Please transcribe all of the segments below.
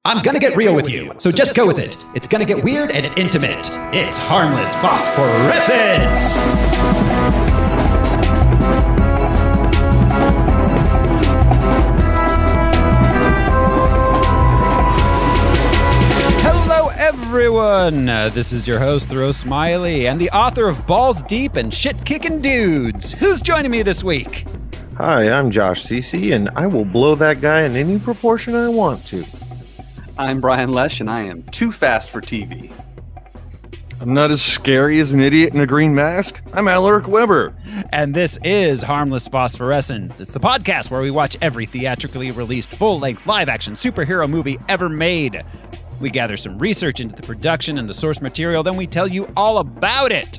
I'm gonna get real with you, so just go with it. It's gonna get weird and intimate. It's Harmless Phosphorescence! Hello, everyone! This is your host, Throw Smiley, and the author of Balls Deep and Shit-Kicking Dudes. Who's joining me this week? Hi, I'm Josh Cece, and I will blow that guy in any proportion I want to. I'm Brian Lesh, and I am too fast for TV. I'm not as scary as an idiot in a green mask. I'm Alaric Weber. And this is Harmless Phosphorescence. It's the podcast where we watch every theatrically released full-length live-action superhero movie ever made. We gather some research into the production and the source material, then we tell you all about it.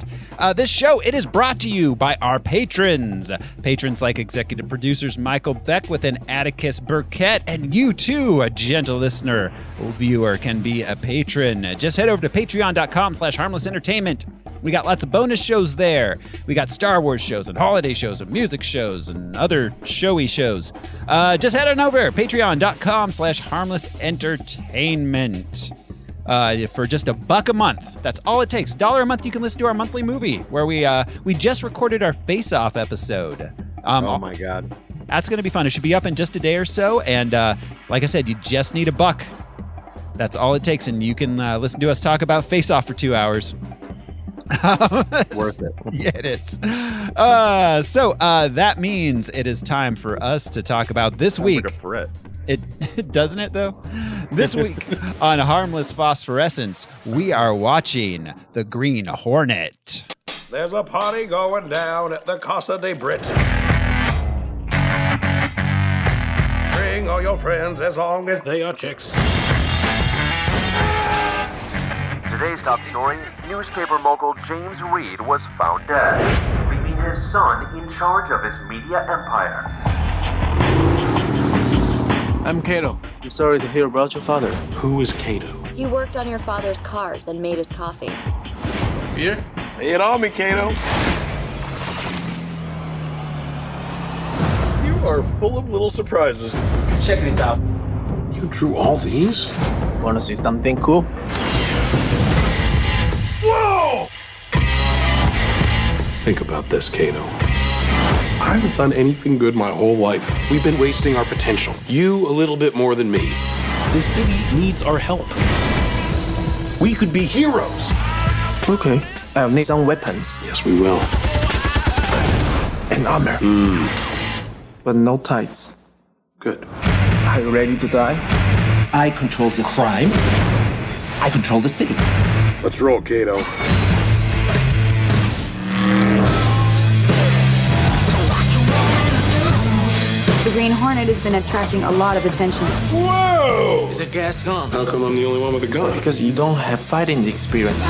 This show, it is brought to you by our patrons. Patrons like executive producers Michael Beckwith and Atticus Burkett, and you too, a gentle listener or viewer, can be a patron. Just head over to patreon.com/harmlessentertainment. We got lots of bonus shows there. We got Star Wars shows and holiday shows and music shows and other showy shows. Just head on over, patreon.com/harmlessentertainment. For just $1 a month. That's all it takes. $1 a month, you can listen to our monthly movie where we just recorded our face-off episode. Oh my God. That's going to be fun. It should be up in just a day or so. And like I said, you just need $1. That's all it takes. And you can listen to us talk about face-off for 2 hours. Worth it. Yeah, it is. So that means it is time for us to talk about this week. Like a threat. It doesn't it though? This week on Harmless Phosphorescence, we are watching the Green Hornet. There's a party going down at the Casa de Brit. Bring all your friends as long as they are chicks. Today's top story, newspaper mogul James Reed was found dead, leaving his son in charge of his media empire. I'm Kato. I'm sorry to hear about your father. Who is Kato? He worked on your father's cars and made his coffee. Beer? Lay it on me, Kato. You are full of little surprises. Check this out. You drew all these? Wanna see something cool? Whoa! Think about this, Kato. I haven't done anything good my whole life. We've been wasting our potential. You a little bit more than me. This city needs our help. We could be heroes. Okay. I'll need some weapons. Yes, we will. And armor. But no tights. Good. Are you ready to die? I control the crime. I control the city. Let's roll, Kato. The Green Hornet has been attracting a lot of attention. Whoa! Is a gas gun? How come I'm the only one with a gun? Because you don't have fighting experience.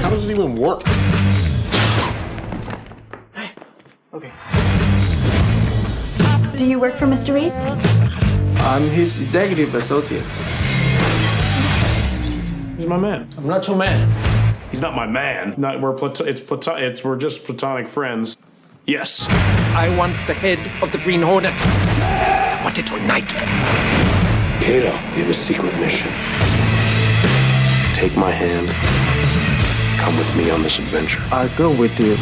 How does it even work? Hey. Okay. Do you work for Mr. Reed? I'm his executive associate. He's my man. I'm not your man. He's not my man. We're just platonic friends. Yes. I want the head of the Green Hornet. I want it tonight. Kato, we have a secret mission. Take my hand. Come with me on this adventure. I'll go with you.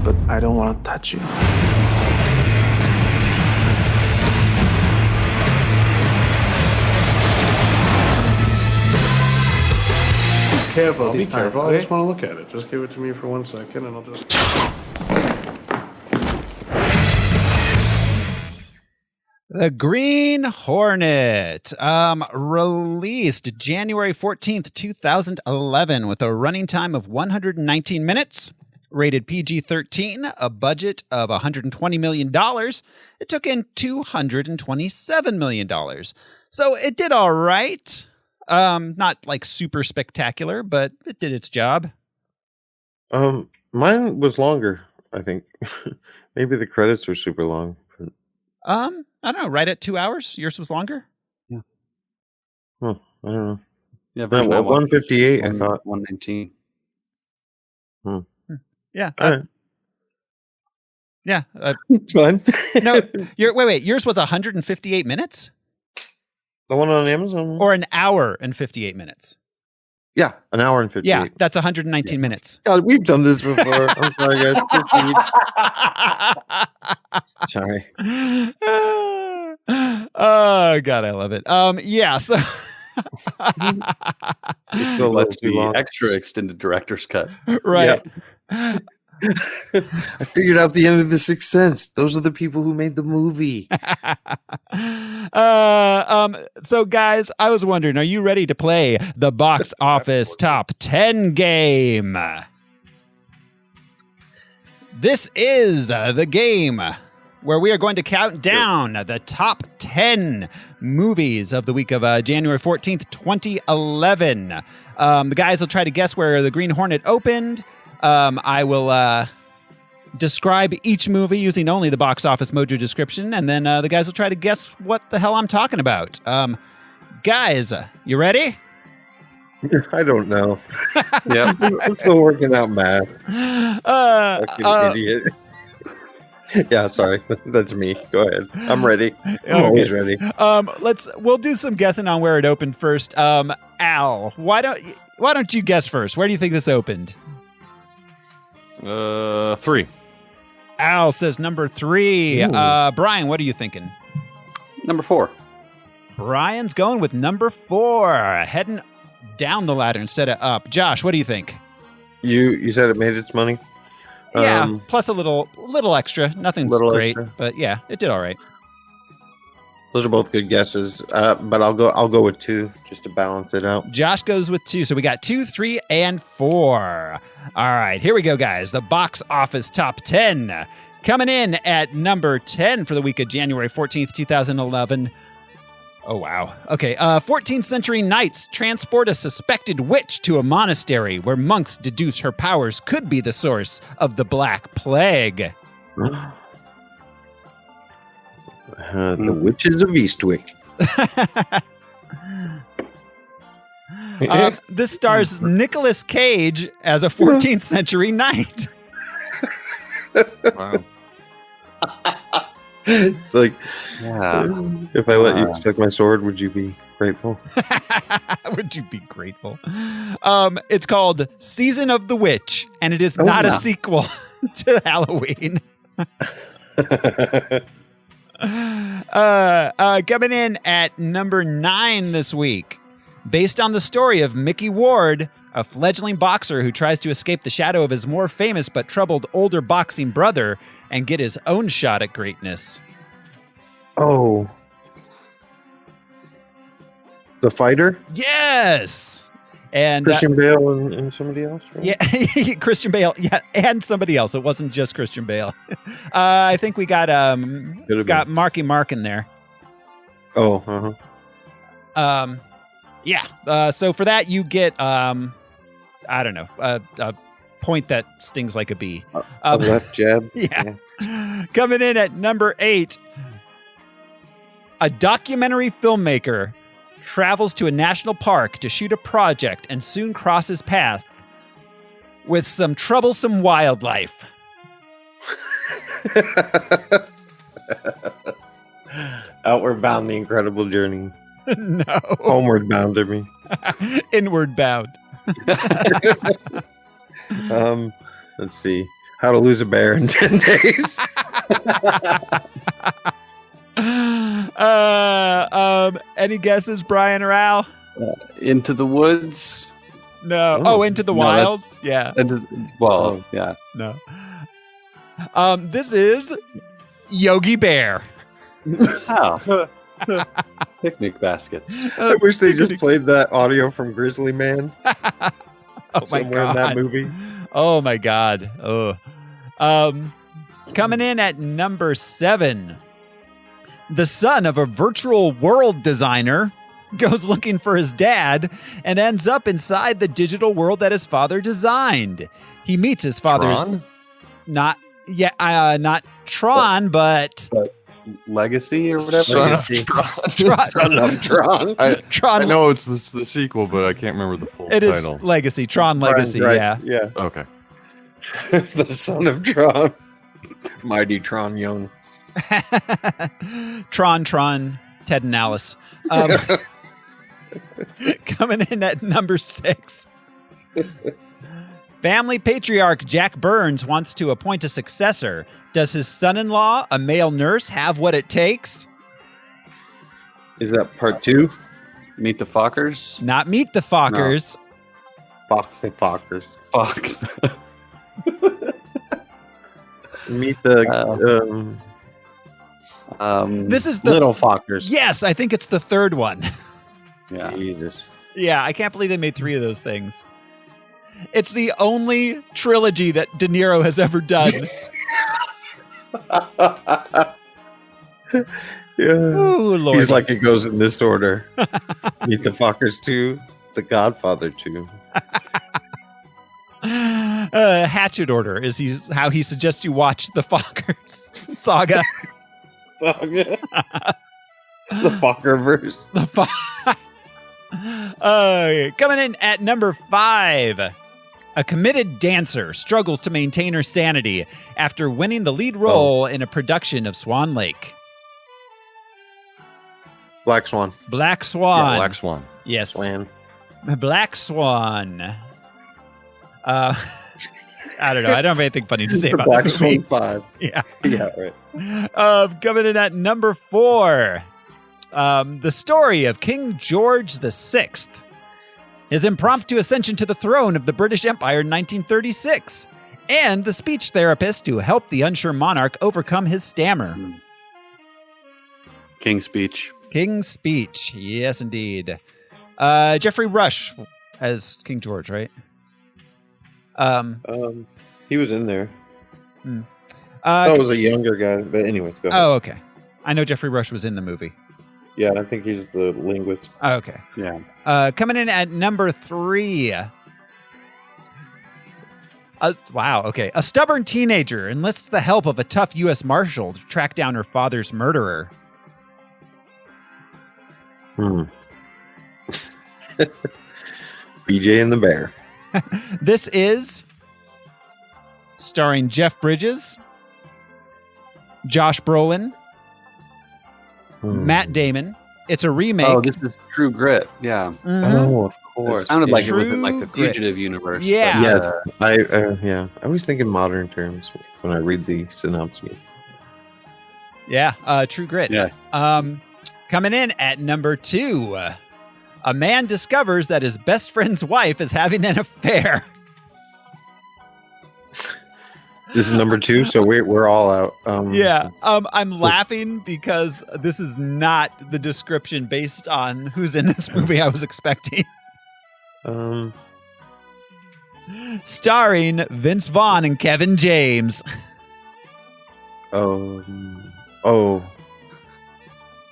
But I don't want to touch you. Careful this time. Careful. I just want to look at it. Just give it to me for 1 second and I'll just... The Green Hornet, released January 14th, 2011 with a running time of 119 minutes, rated PG-13, a budget of $120 million. It took in $227 million. So it did all right. Not like super spectacular, but it did its job. Mine was longer, I think. Maybe the credits were super long. But... I don't know, right at 2 hours? Yours was longer? Yeah. Huh, I don't know. Yeah, No, 158, I thought. 119. Yeah. All right. Yeah. It's fine. No, wait. Yours was 158 minutes? The one on Amazon? Or an hour and 58 minutes? Yeah, an hour and 58. Yeah, that's 119 minutes. God, we've done this before. I'm sorry, guys. Sorry. Oh, God, I love it. Yeah, so... It's still like too long. Extra extended director's cut. Right. Yeah. I figured out the end of The Sixth Sense. Those are the people who made the movie. So guys, I was wondering, are you ready to play the box office top 10 game? This is the game where we are going to count down the top 10 movies of the week of January 14th, 2011. The guys will try to guess where the Green Hornet opened. I will describe each movie using only the box office mojo description, and then the guys will try to guess what the hell I'm talking about. Guys, you ready? I don't know. Yeah, I'm still working out math. Fucking idiot. Yeah, sorry. That's me. Go ahead. I'm ready. I'm always ready. We'll do some guessing on where it opened first. Al, why don't you guess first? Where do you think this opened? 3. Al says number 3. Brian, what are you thinking? Number 4. Brian's going with number 4, heading down the ladder instead of up. Josh, what do you think? You said it made its money? Yeah, plus a little extra. Nothing's great, extra. but yeah, it did all right. Those are both good guesses, but I'll go with 2 just to balance it out. Josh goes with 2, so we got 2, 3, and 4. All right, here we go, guys. The box office top 10. Coming in at number 10 for the week of January 14th, 2011. Oh, wow. Okay, 14th century knights transport a suspected witch to a monastery where monks deduce her powers could be the source of the Black Plague. The Witches of Eastwick. This stars Nicolas Cage as a 14th century knight. Wow. It's like, if I let you suck my sword, would you be grateful? Would you be grateful? It's called Season of the Witch, and it is not a sequel to Halloween. Coming in at number 9 this week. Based on the story of Mickey Ward, a fledgling boxer who tries to escape the shadow of his more famous but troubled older boxing brother and get his own shot at greatness. Oh. The Fighter? Yes! And Christian Bale and somebody else, right? Yeah, Christian Bale. Yeah, and somebody else. It wasn't just Christian Bale. I think we got Marky Mark in there. Oh, yeah. So for that, you get I don't know, a point that stings like a bee. A left jab. Yeah. Coming in at number 8, a documentary filmmaker travels to a national park to shoot a project and soon crosses paths with some troublesome wildlife. Outward Bound, The Incredible Journey. No. Homeward Bound, I mean. Inward Bound. Let's see. How to Lose a Bear in 10 Days. Any guesses, Brian or Al? Into the Woods? No. Oh, Into the Wild? Yeah. Yeah. No. This is Yogi Bear. Oh. Picnic baskets. I wish they just played that audio from Grizzly Man. Somewhere in that movie. Oh my God. Oh. Coming in at number 7. The son of a virtual world designer goes looking for his dad and ends up inside the digital world that his father designed. He meets his father's Tron? not Tron, but Legacy or whatever. Son of Tron. Son of Tron. Tron. I know it's the sequel, but I can't remember the full title. Is Legacy. Tron Legacy, Right. yeah. Yeah. Okay. The Son of Tron. Mighty Tron Young. Tron, Ted and Alice. Coming in at number 6. Family patriarch Jack Burns wants to appoint a successor. Does his son-in-law, a male nurse, have what it takes? Is that part 2? Meet the Fockers? Not Meet the Fockers. No. Fockers. Fuck. Meet the this is the Little Fockers. Yes, I think it's the third one. Yeah. Jesus. Yeah, I can't believe they made 3 of those things. It's the only trilogy that De Niro has ever done. Yeah. Ooh, Lord. He's like, it goes in this order. Meet the Fockers 2, The Godfather 2. Hatchet order is how he suggests you watch the Fockers saga. The Fockerverse. Coming in at number 5. A committed dancer struggles to maintain her sanity after winning the lead role in a production of Swan Lake. Black Swan. Black Swan. Yeah, Black Swan. Yes. Swan. Black Swan. I don't know. I don't have anything funny to say about Black that movie. Swan 5. Yeah. Yeah, right. Coming in at number 4. The story of King George VI. His impromptu ascension to the throne of the British Empire in 1936. And the speech therapist who helped the unsure monarch overcome his stammer. King's Speech. King's Speech. Yes, indeed. Jeffrey Rush as King George, right? He was in there. That was a younger guy, but anyways, go ahead. Oh, okay. I know Jeffrey Rush was in the movie. Yeah, I think he's the linguist. Oh, okay. Yeah. Coming in at number 3. Wow, okay. A stubborn teenager enlists the help of a tough U.S. Marshal to track down her father's murderer. BJ and the Bear. This is starring Jeff Bridges, Josh Brolin, Matt Damon. It's a remake. Oh, this is True Grit. Yeah. Mm-hmm. Oh, of course. It sounded like True it was in like the Grit. Fugitive universe. Yeah. But, Yes. I always think in modern terms when I read the synopsis. Yeah, True Grit. Yeah. Coming in at number 2. A man discovers that his best friend's wife is having an affair. This is number 2, so we're all out. I'm laughing because this is not the description based on who's in this movie I was expecting. Starring Vince Vaughn and Kevin James.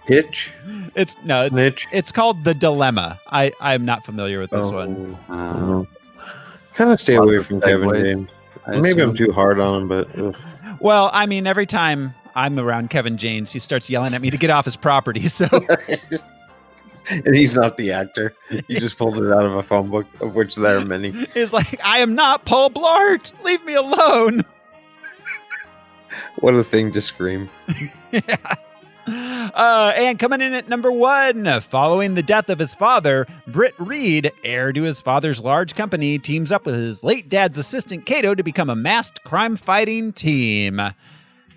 Hitch? It's called The Dilemma. I'm not familiar with this one. Kind of stay away from Kevin segue. James. Maybe I'm too hard on him, but Well, I mean, every time I'm around Kevin James, he starts yelling at me to get off his property. So, and he's not the actor. He just pulled it out of a phone book, of which there are many. It's like, I am not Paul Blart. Leave me alone. What a thing to scream. Yeah. And coming in at number 1, following the death of his father, Britt Reed, heir to his father's large company, teams up with his late dad's assistant Kato to become a masked crime-fighting team.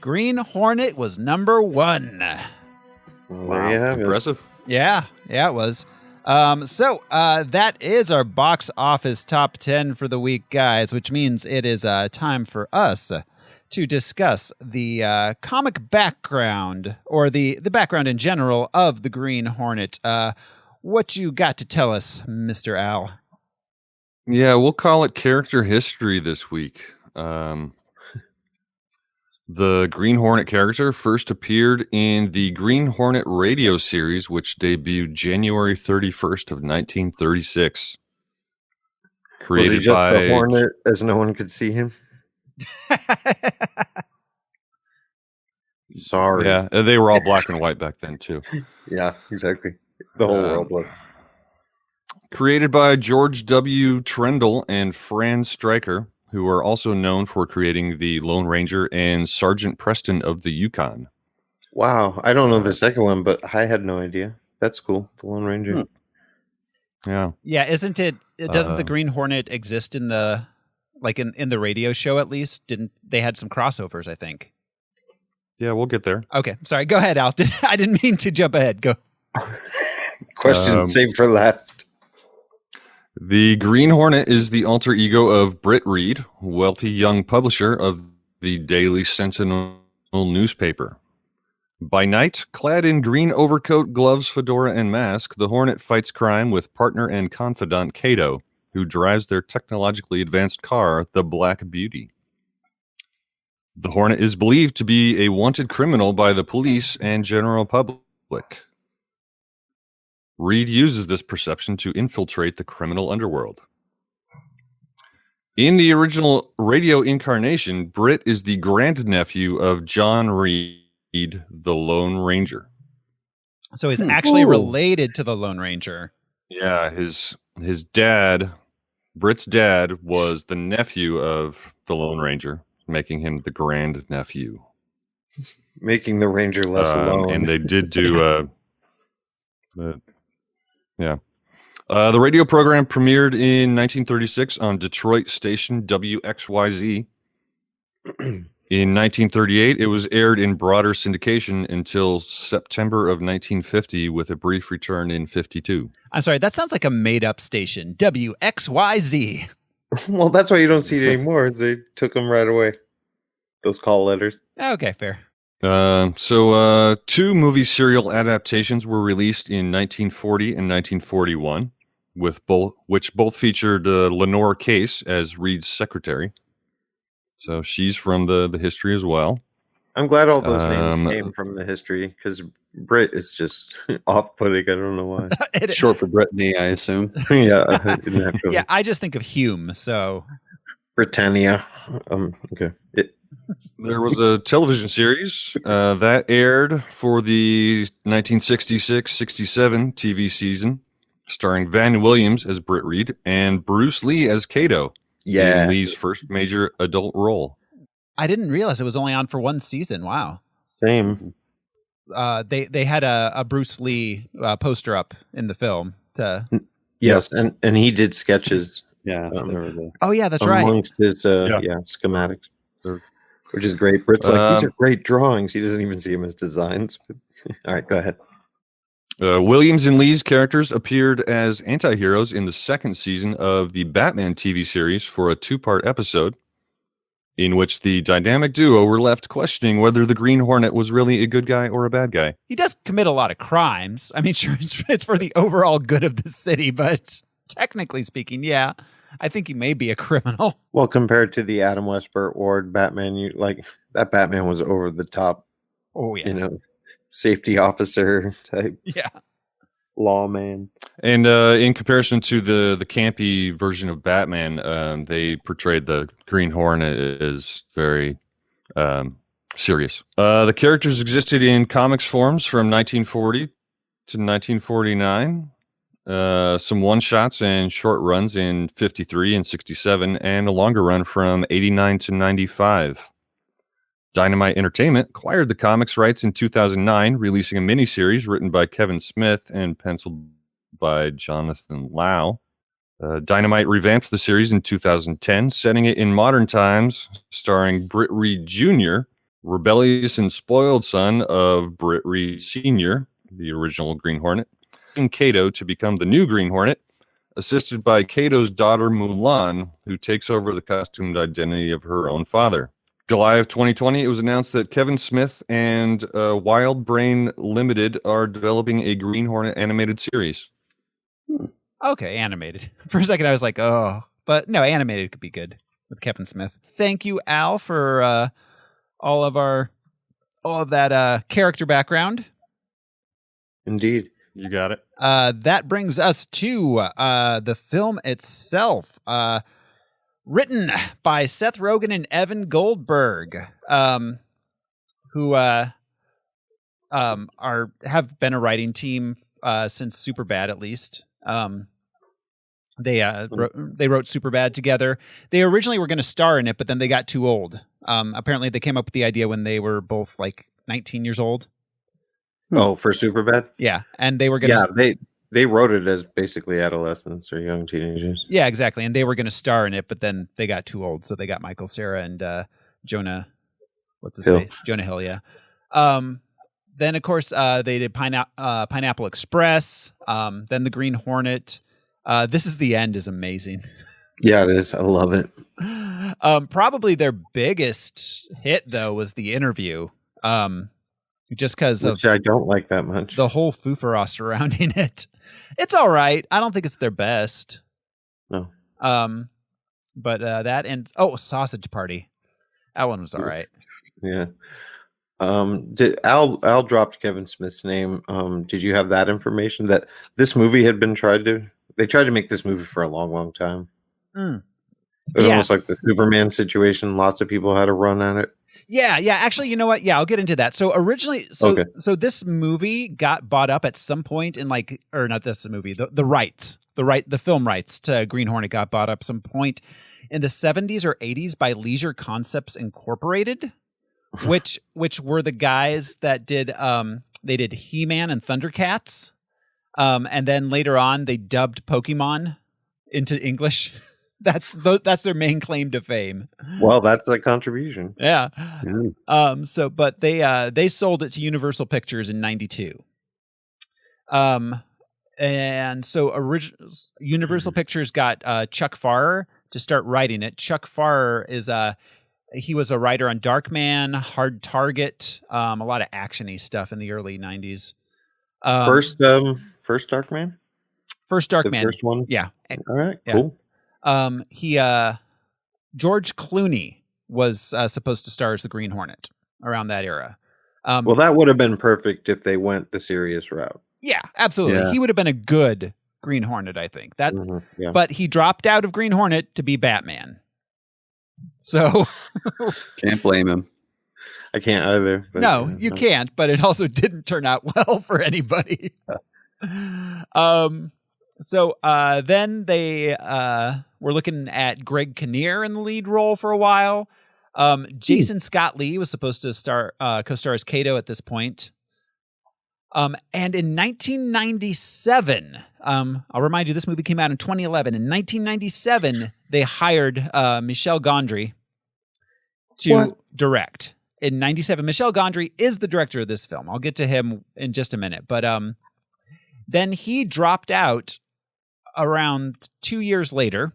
Green Hornet was number 1. Well, there you have Impressive. Yeah, it was. So that is our box office top 10 for the week, guys, which means it is time for us to discuss the comic background, or the background in general of the Green Hornet. What you got to tell us, Mr. Al? Yeah, we'll call it character history this week. The Green Hornet character first appeared in the Green Hornet radio series, which debuted January 31st of 1936. Created Was he just by the Hornet, as no one could see him? Sorry. Yeah, they were all black and white back then too. Yeah, exactly. The whole world was. Created by George W. Trendle and Fran Stryker, who are also known for creating the Lone Ranger and Sergeant Preston of the Yukon. Wow, I don't know the second one, but I had no idea. That's cool. The Lone Ranger. Yeah. Yeah, isn't it? Doesn't the Green Hornet exist in the in the radio show at least? Didn't they had some crossovers? I think. Yeah, we'll get there. Okay, sorry. Go ahead, Al. I didn't mean to jump ahead. Go. Question saved for last. The Green Hornet is the alter ego of Britt Reed, wealthy young publisher of the Daily Sentinel newspaper. By night, clad in green overcoat, gloves, fedora, and mask, the Hornet fights crime with partner and confidant Kato, who drives their technologically advanced car, the Black Beauty. The Hornet is believed to be a wanted criminal by the police and general public. Reed uses this perception to infiltrate the criminal underworld. In the original radio incarnation, Britt is the grandnephew of John Reed, the Lone Ranger. So he's actually related to the Lone Ranger. Yeah, his dad, Britt's dad, was the nephew of the Lone Ranger, making him the grandnephew. Making the Ranger less alone. And they did do... Yeah. The radio program premiered in 1936 on Detroit station WXYZ. In 1938, it was aired in broader syndication until September of 1950, with a brief return in 52. I'm sorry, that sounds like a made-up station. WXYZ. Well, that's why you don't see it anymore. They took them right away. Those call letters. Okay, fair. Two movie serial adaptations were released in 1940 and 1941, which both featured Lenore Case as Reed's secretary. So she's from the history as well. I'm glad all those names came from the history, because Brit is just off-putting. I don't know why. Short for Brittany, I assume. Yeah, yeah. I just think of Hume. So Britannia. Okay. There was a television series that aired for the 1966-67 TV season, starring Van Williams as Britt Reed and Bruce Lee as Kato. Yeah, in Lee's first major adult role. I didn't realize it was only on for one season. Wow. Same. They had a Bruce Lee poster up in the film. Yes, and he did sketches. Yeah. Oh yeah, that's right. Amongst his schematics, which is great. Britt's like, these are great drawings. He doesn't even see them as designs. All right, go ahead. Williams and Lee's characters appeared as anti-heroes in the second season of the Batman TV series for a 2-part episode, in which the dynamic duo were left questioning whether the Green Hornet was really a good guy or a bad guy. He does commit a lot of crimes. I mean, sure, it's for the overall good of the city, but technically speaking, yeah, I think he may be a criminal. Well, compared to the Adam West Burt Ward Batman, that Batman was over the top. Oh yeah, safety officer type. Yeah. Lawman. And in comparison to the campy version of Batman, they portrayed the Green Hornet as very serious. The characters existed in comics forms from 1940 to 1949. Some one-shots and short runs in 53 and 67, and a longer run from 89 to 95. Dynamite Entertainment acquired the comics rights in 2009, releasing a miniseries written by Kevin Smith and penciled by Jonathan Lau. Dynamite revamped the series in 2010, setting it in modern times, starring Britt Reed Jr., rebellious and spoiled son of Britt Reed Sr., the original Green Hornet, and Kato to become the new Green Hornet, assisted by Kato's daughter Mulan, who takes over the costumed identity of her own father. July of 2020, it was announced that Kevin Smith and Wild Brain Limited are developing a Green Hornet animated series. Okay, animated. For a second, I was like, oh. But no, animated could be good with Kevin Smith. Thank you, Al, for all of that character background. Indeed. You got it. That brings us to the film itself. Written by Seth Rogan and Evan Goldberg, who have been a writing team since Superbad, at least. They wrote Superbad together. They originally were going to star in it, but then they got too old. Apparently, they came up with the idea when they were both like 19 years old. Oh, for Superbad? Yeah, and they were going to... Yeah, they wrote it as basically adolescents or young teenagers. Yeah, exactly. And they were going to star in it, but then they got too old, so they got Michael Cera and Jonah... What's his name? Jonah Hill, yeah. Then, of course, they did Pineapple Express, then The Green Hornet. This Is the End is amazing. Yeah, it is. I love it. Probably their biggest hit, though, was The Interview. Just because of... Which I don't like that much. The whole foo-for-ah surrounding it. It's all right. I don't think it's their best. No. But that and... Sausage Party. That one was all right. Yeah. Did Al dropped Kevin Smith's name. Did you have that information that this movie had been they tried to make this movie for a long, long time. Mm. It was almost like the Superman situation. Lots of people had a run at it. Yeah. Actually, you know what? Yeah, I'll get into that. So originally, so this movie got bought up at some point in not this movie, the film rights to Green Hornet got bought up some point in the 70s or 80s by Leisure Concepts Incorporated, which were the guys that did they did He-Man and Thundercats, and then later on they dubbed Pokemon into English. That's their main claim to fame. Well, that's a contribution. Yeah. But they sold it to Universal Pictures in '92. And so Universal Pictures got Chuck Farrer to start writing it. Chuck Farrer is he was a writer on Darkman, Hard Target, a lot of actiony stuff in the early '90s. First Darkman? First Darkman. The first one? Yeah. All right, yeah. cool. George Clooney was supposed to star as the Green Hornet around that era. Well, that would have been perfect if they went the serious route. Yeah, absolutely. Yeah. He would have been a good Green Hornet, I think. Yeah. But he dropped out of Green Hornet to be Batman. So can't blame him. I can't either. But, no, you can't. But it also didn't turn out well for anybody. So then they were looking at Greg Kinnear in the lead role for a while. Jason Scott Lee was supposed to co-star as Kato at this point. And in 1997, I'll remind you, this movie came out in 2011. In 1997, they hired Michel Gondry to direct. In 97, Michel Gondry is the director of this film. I'll get to him in just a minute. But then he dropped out around 2 years later.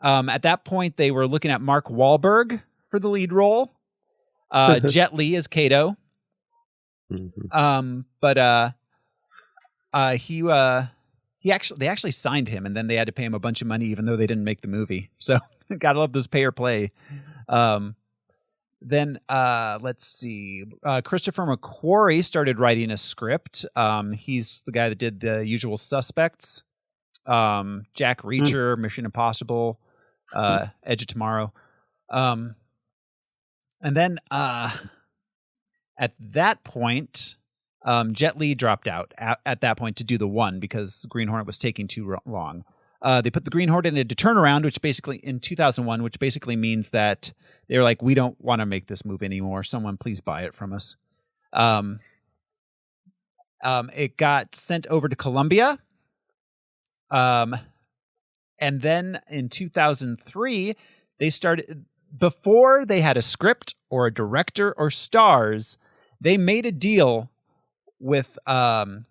At that point, they were looking at Mark Wahlberg for the lead role. Jet Li as Kato. Mm-hmm. They actually signed him, and then they had to pay him a bunch of money, even though they didn't make the movie. So gotta love those pay or play. Then let's see. Christopher McQuarrie started writing a script. He's the guy that did The Usual Suspects, Jack Reacher, Mission Impossible, Edge of Tomorrow. And then at that point, Jet Li dropped out at that point to do The One because Green Hornet was taking too long. They put the Green Hornet into Turnaround, which basically in 2001, which basically means that they were like, we don't want to make this movie anymore. Someone please buy it from us. It got sent over to Columbia. And then in 2003, they started, before they had a script or a director or stars, they made a deal with Miramax.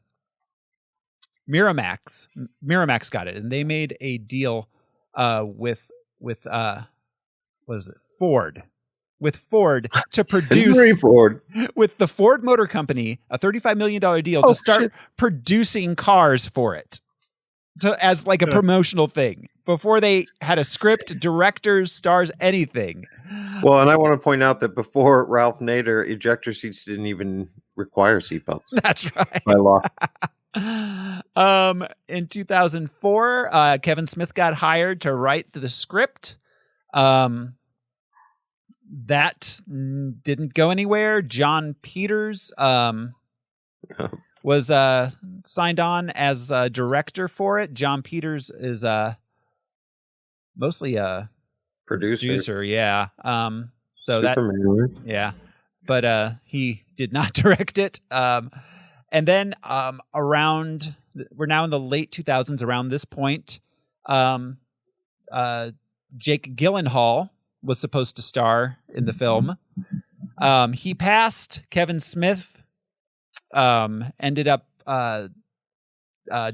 Miramax got it, and they made a deal with what is it? Ford. With Ford to produce with the Ford Motor Company, a $35 million deal to start producing cars for it. So as like a promotional thing before they had a script, directors, stars, anything. Well, and I want to point out that before Ralph Nader, ejector seats didn't even require seatbelts. That's right. By law. In 2004, Kevin Smith got hired to write the script. That didn't go anywhere. John Peters was signed on as a director for it. John Peters is mostly a producer. Yeah. So Superman. yeah, but he did not direct it. And then around, we're now in the late 2000s. Around this point, Jake Gyllenhaal was supposed to star in the film. He passed. Kevin Smith ended up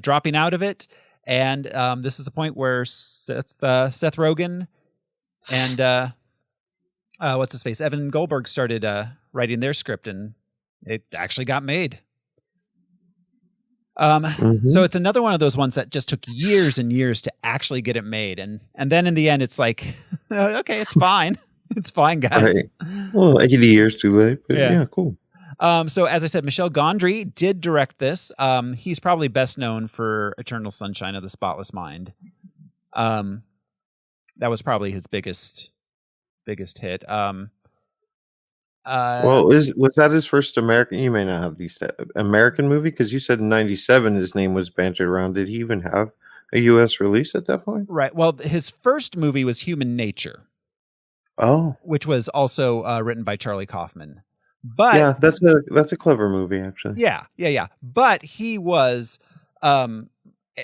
dropping out of it, and this is the point where Seth Rogan and what's his face, Evan Goldberg, started writing their script, and it actually got made. So it's another one of those ones that just took years and years to actually get it made, and then in the end, it's like, okay, it's fine. It's fine, guys. Right. Well, 80 years too late, but yeah, cool. So as I said, Michel Gondry did direct this. He's probably best known for Eternal Sunshine of the Spotless Mind. That was probably his biggest hit. Well, was that his first American? You may not have these American movie, because you said in '97 his name was bantered around. Did he even have a U.S. release at that point? Right. Well, his first movie was Human Nature. Oh, which was also written by Charlie Kaufman. But yeah, that's a clever movie, actually. Yeah. But he was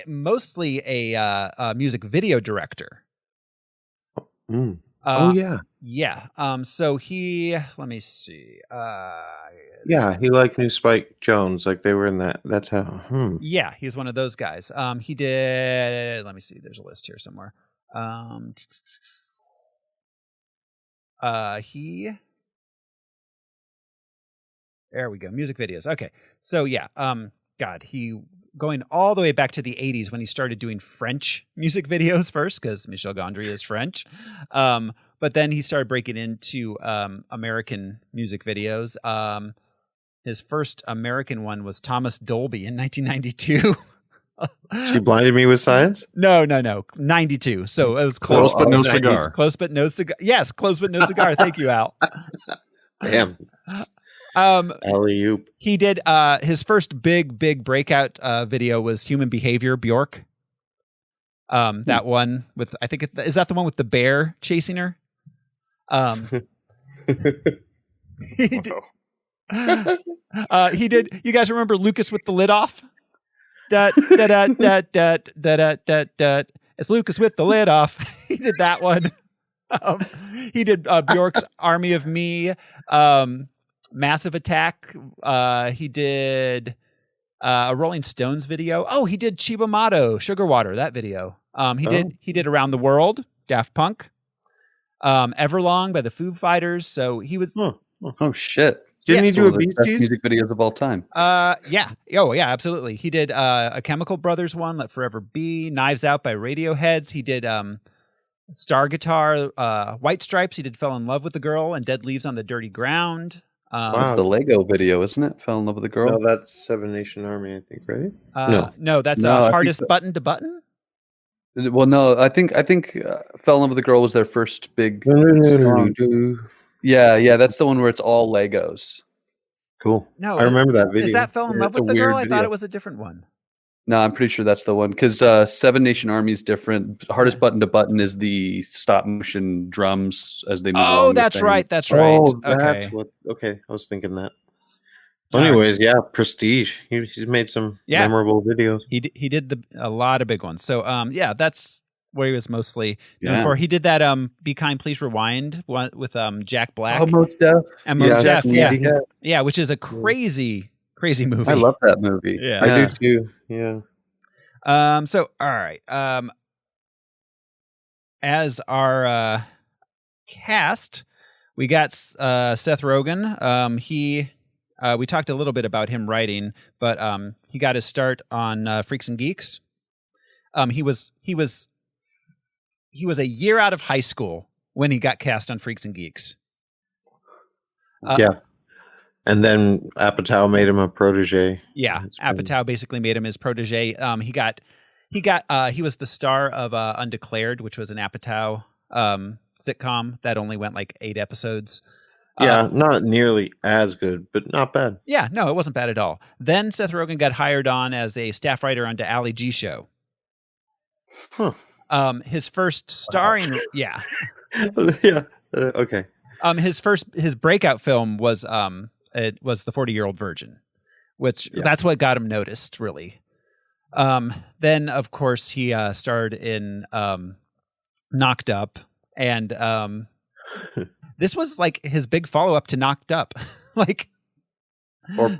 mostly a music video director. Yeah. So he, let me see. Yeah, he knew Spike Jones. Like they were in that. That's how. Yeah, he's one of those guys. He did. Let me see. There's a list here somewhere. There we go. Music videos. Okay. So yeah, he going all the way back to the 80s when he started doing French music videos first, because Michel Gondry is French. But then he started breaking into American music videos. His first American one was Thomas Dolby in 1992. She blinded me with science? No. 92. So it was close but no cigar. Close but no cigar. Yes, close but no cigar. Thank you, Al. Damn. Alley-oop. He did his first big breakout video was Human Behavior, Bjork. That one with, I think is that the one with the bear chasing her? He did. You guys remember Lucas with the lid off? It's Lucas with the lid off. He did that one. He did Bjork's Army of Me, Massive Attack. He did a Rolling Stones video. Oh, he did Chibamato, Sugar Water, that video. He did Around the World, Daft Punk. Everlong by the Foo Fighters. So he was. Oh shit! Didn't he do a Beast music videos of all time? Yeah. Oh, yeah, absolutely. He did a Chemical Brothers one, Let Forever Be, Knives Out by Radioheads. He did Star Guitar, White Stripes. He did Fell in Love with the Girl and Dead Leaves on the Dirty Ground. That's the Lego video, isn't it? Fell in Love with the Girl. No, that's Seven Nation Army, I think, right? No, that's Hardest Button to Button. Well, no, I think Fell in Love with the Girl was their first big. Yeah, that's the one where it's all Legos. Cool. No, I remember that video. Is that Fell in Love with the Girl? I thought it was a different one. No, I'm pretty sure that's the one, because Seven Nation Army is different. Hardest Button to Button is the stop motion drums as they move. Oh, that's right. That's right. Oh, that's what. Okay, I was thinking that. Well, anyways, yeah, Prestige. He's made some memorable videos. He did a lot of big ones. So that's where he was mostly known for. He did that Be Kind, Please Rewind one with Jack Black. Oh, Most Def. And Most Def, yeah, which is a crazy movie. I love that movie. Yeah. I do too. Yeah. So all right. As our cast, we got Seth Rogen. We talked a little bit about him writing, but he got his start on Freaks and Geeks. He was a year out of high school when he got cast on Freaks and Geeks. Yeah. And then Apatow made him a protege. Yeah. Apatow basically made him his protege. He was the star of Undeclared, which was an Apatow sitcom that only went like 8 episodes. Yeah, not nearly as good, but not bad. Yeah, no, it wasn't bad at all. Then Seth Rogen got hired on as a staff writer on the Ali G show. Huh. His first starring, yeah. Yeah. Okay. His breakout film was the 40-Year-Old Virgin, which that's what got him noticed, really. Then of course he starred in Knocked Up, and this was like his big follow-up to Knocked Up. Like, or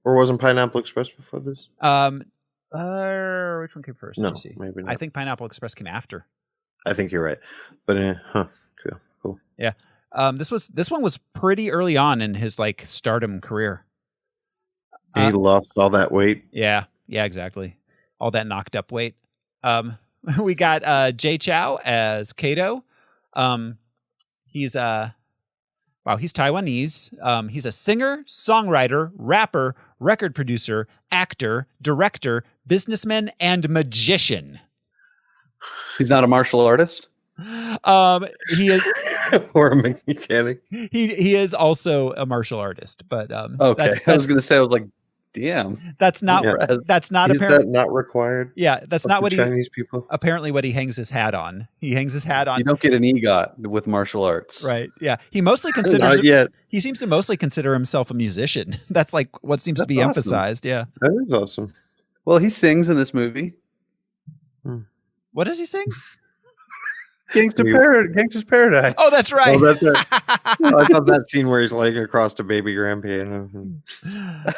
wasn't Pineapple Express before this? Which one came first? No, Let me see. maybe not. I think Pineapple Express came after. I think you're right, but cool. Yeah. This one was pretty early on in his like stardom career. And he lost all that weight. Yeah, exactly. All that knocked up weight. We got Jay Chow as Kato. He's Taiwanese. He's a singer, songwriter, rapper, record producer, actor, director, businessman, and magician. He's not a martial artist? He is or a mechanic. He is also a martial artist, but okay. I was going to say, I was like, damn. That's not that not required? Yeah, that's not what Chinese people. Apparently, what he hangs his hat on. He hangs his hat on. You don't get an EGOT with martial arts, right? Yeah, he mostly considers. Not yet. He seems to mostly consider himself a musician. That's like what seems to be awesome. emphasized. Yeah, that is awesome. Well, he sings in this movie. What does he sing? Gangster's Paradise. Oh, that's right. Oh, that's right. I thought that scene where he's laying across the baby grand piano.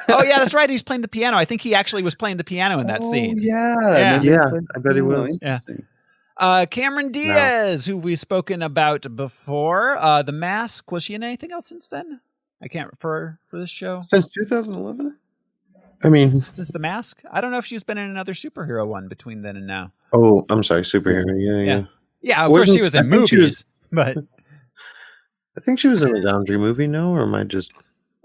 Oh yeah, that's right. He's playing the piano. I think he actually was playing the piano in that scene. Yeah. I bet he will. Yeah. Cameron Diaz, who we've spoken about before. The Mask. Was she in anything else since then? I can't for this show. Since 2011? I mean, since The Mask? I don't know if she's been in another superhero one between then and now. Oh, I'm sorry, superhero. Yeah. Yeah, of course she was in movies, but I think she was in a Boundary movie. No, or am I just?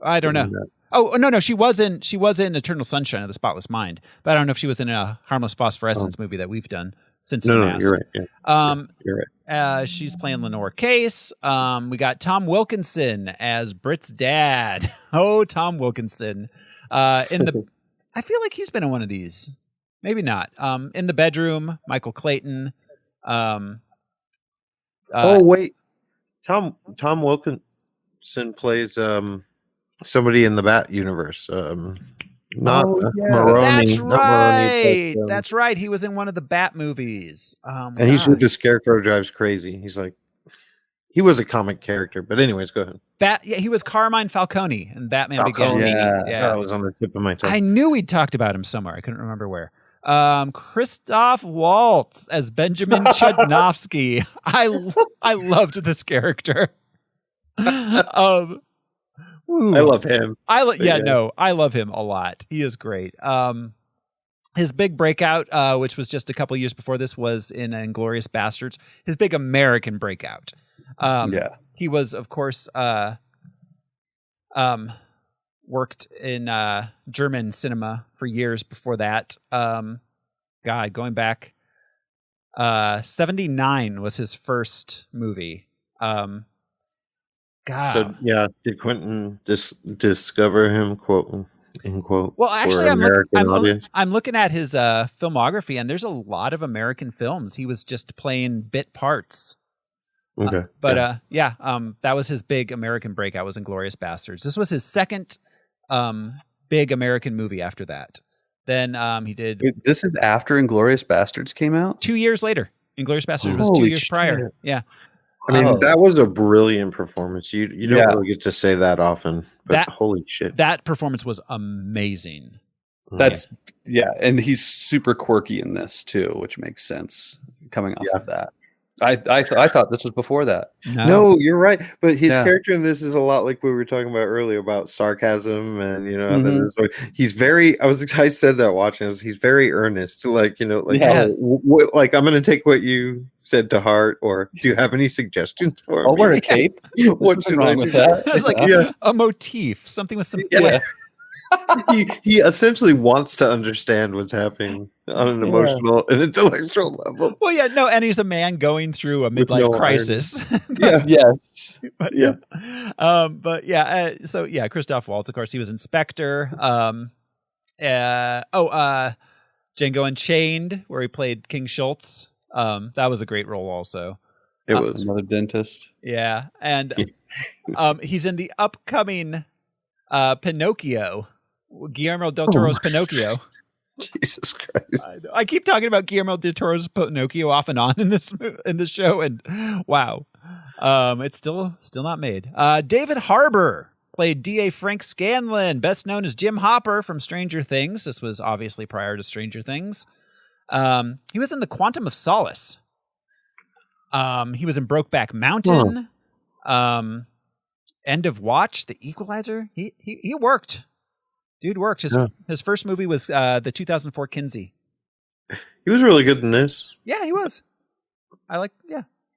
I don't know. Oh no, she was in Eternal Sunshine of the Spotless Mind, but I don't know if she was in a Harmless Phosphorescence movie that we've done since. The Mask. You're right. Yeah. You're right. She's playing Lenore Case. We got Tom Wilkinson as Britt's dad. Oh, Tom Wilkinson. I feel like he's been in one of these. Maybe not. In the Bedroom, Michael Clayton. Wait, Tom Wilkinson plays somebody in the Bat universe. Maroney. That's right. That's right. He was in one of the Bat movies. And he's with the Scarecrow drives crazy. He's like, he was a comic character, but anyways, go ahead. He was Carmine Falcone in Batman Begins. Yeah, that was on the tip of my tongue. I knew we'd talked about him somewhere. I couldn't remember where. Christoph Waltz as Benjamin Chudnovsky. I loved this character. I love him. I love him a lot. He is great. His big breakout, which was just a couple years before this, was in Inglourious Bastards. His big American breakout. He was, of course, worked in German cinema for years before that. Going back, 79 was his first movie. So did Quentin discover him, quote unquote? Well, actually, I'm looking at his filmography, and there's a lot of American films. He was just playing bit parts. Okay, that was his big American breakout. Was Inglourious Bastards. This was his second big American movie after that. Then he did. This is after Inglourious Bastards came out? 2 years later. Inglourious Bastards was 2 years prior. Yeah. I mean, that was a brilliant performance. You don't really get to say that often, but holy shit. That performance was amazing. That's and he's super quirky in this too, which makes sense coming off of that. I thought this was before that. No, you're right. But his character in this is a lot like we were talking about earlier about sarcasm, and he's very. I said that watching this. He's very earnest. Like I'm going to take what you said to heart. Or do you have any suggestions for me? I'll wear a cape. What's wrong with that? It's like a motif, something with some. he essentially wants to understand what's happening on an emotional and intellectual level. Well, yeah, no, and he's a man going through a midlife crisis. Yes. But Christoph Waltz, of course, he was Inspector. Django Unchained, where he played King Schultz. That was a great role also. It was another dentist. Yeah, and he's in the upcoming Pinocchio, Guillermo del Toro's Pinocchio. Jesus Christ! I keep talking about Guillermo del Toro's Pinocchio off and on in this show, and wow, it's still not made. David Harbour played D.A. Frank Scanlon, best known as Jim Hopper from Stranger Things. This was obviously prior to Stranger Things. He was in The Quantum of Solace. He was in Brokeback Mountain. End of Watch, The Equalizer. He worked. Dude worked. His first movie was the 2004 Kinsey. He was really good in this. Yeah, he was.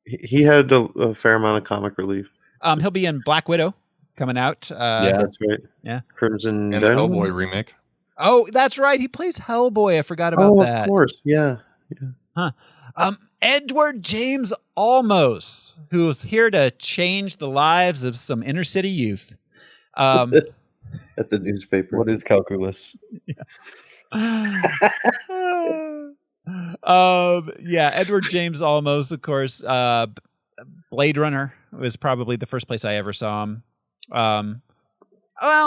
He had a fair amount of comic relief. He'll be in Black Widow coming out. That's right. Yeah. Crimson and the Hellboy remake. Oh, that's right. He plays Hellboy. I forgot about that. Of course. Yeah. Huh. Edward James Olmos, who's here to change the lives of some inner city youth. At the newspaper. What is calculus? Edward James Olmos, of course. Blade Runner was probably the first place I ever saw him. Well,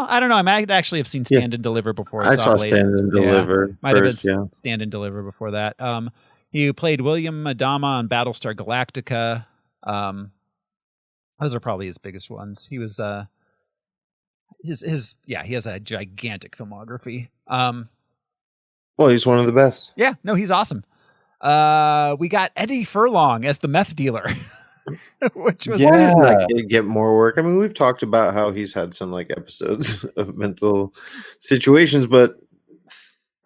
I don't know. I might actually have seen Stand and Deliver before. I saw Stand and Deliver. Might have been Stand and Deliver before that. He played William Adama on Battlestar Galactica. Those are probably his biggest ones. He was he has a gigantic filmography. Well, he's one of the best. Yeah, no, he's awesome. We got Eddie Furlong as the meth dealer. Which was get more work. I mean, we've talked about how he's had some episodes of mental situations, but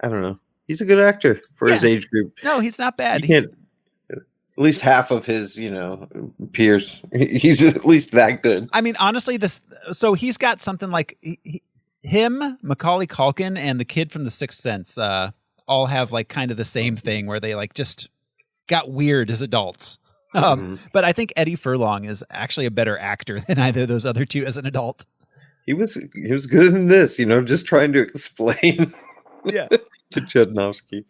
I don't know. He's a good actor for his age group. No, he's not bad. You can't, at least half of his, peers. He's at least that good. I mean, honestly, he's got something like him, Macaulay Culkin, and the kid from The Sixth Sense all have kind of the same thing where they just got weird as adults. But I think Eddie Furlong is actually a better actor than either of those other two as an adult. He was good in this, just trying to explain to Judnowski.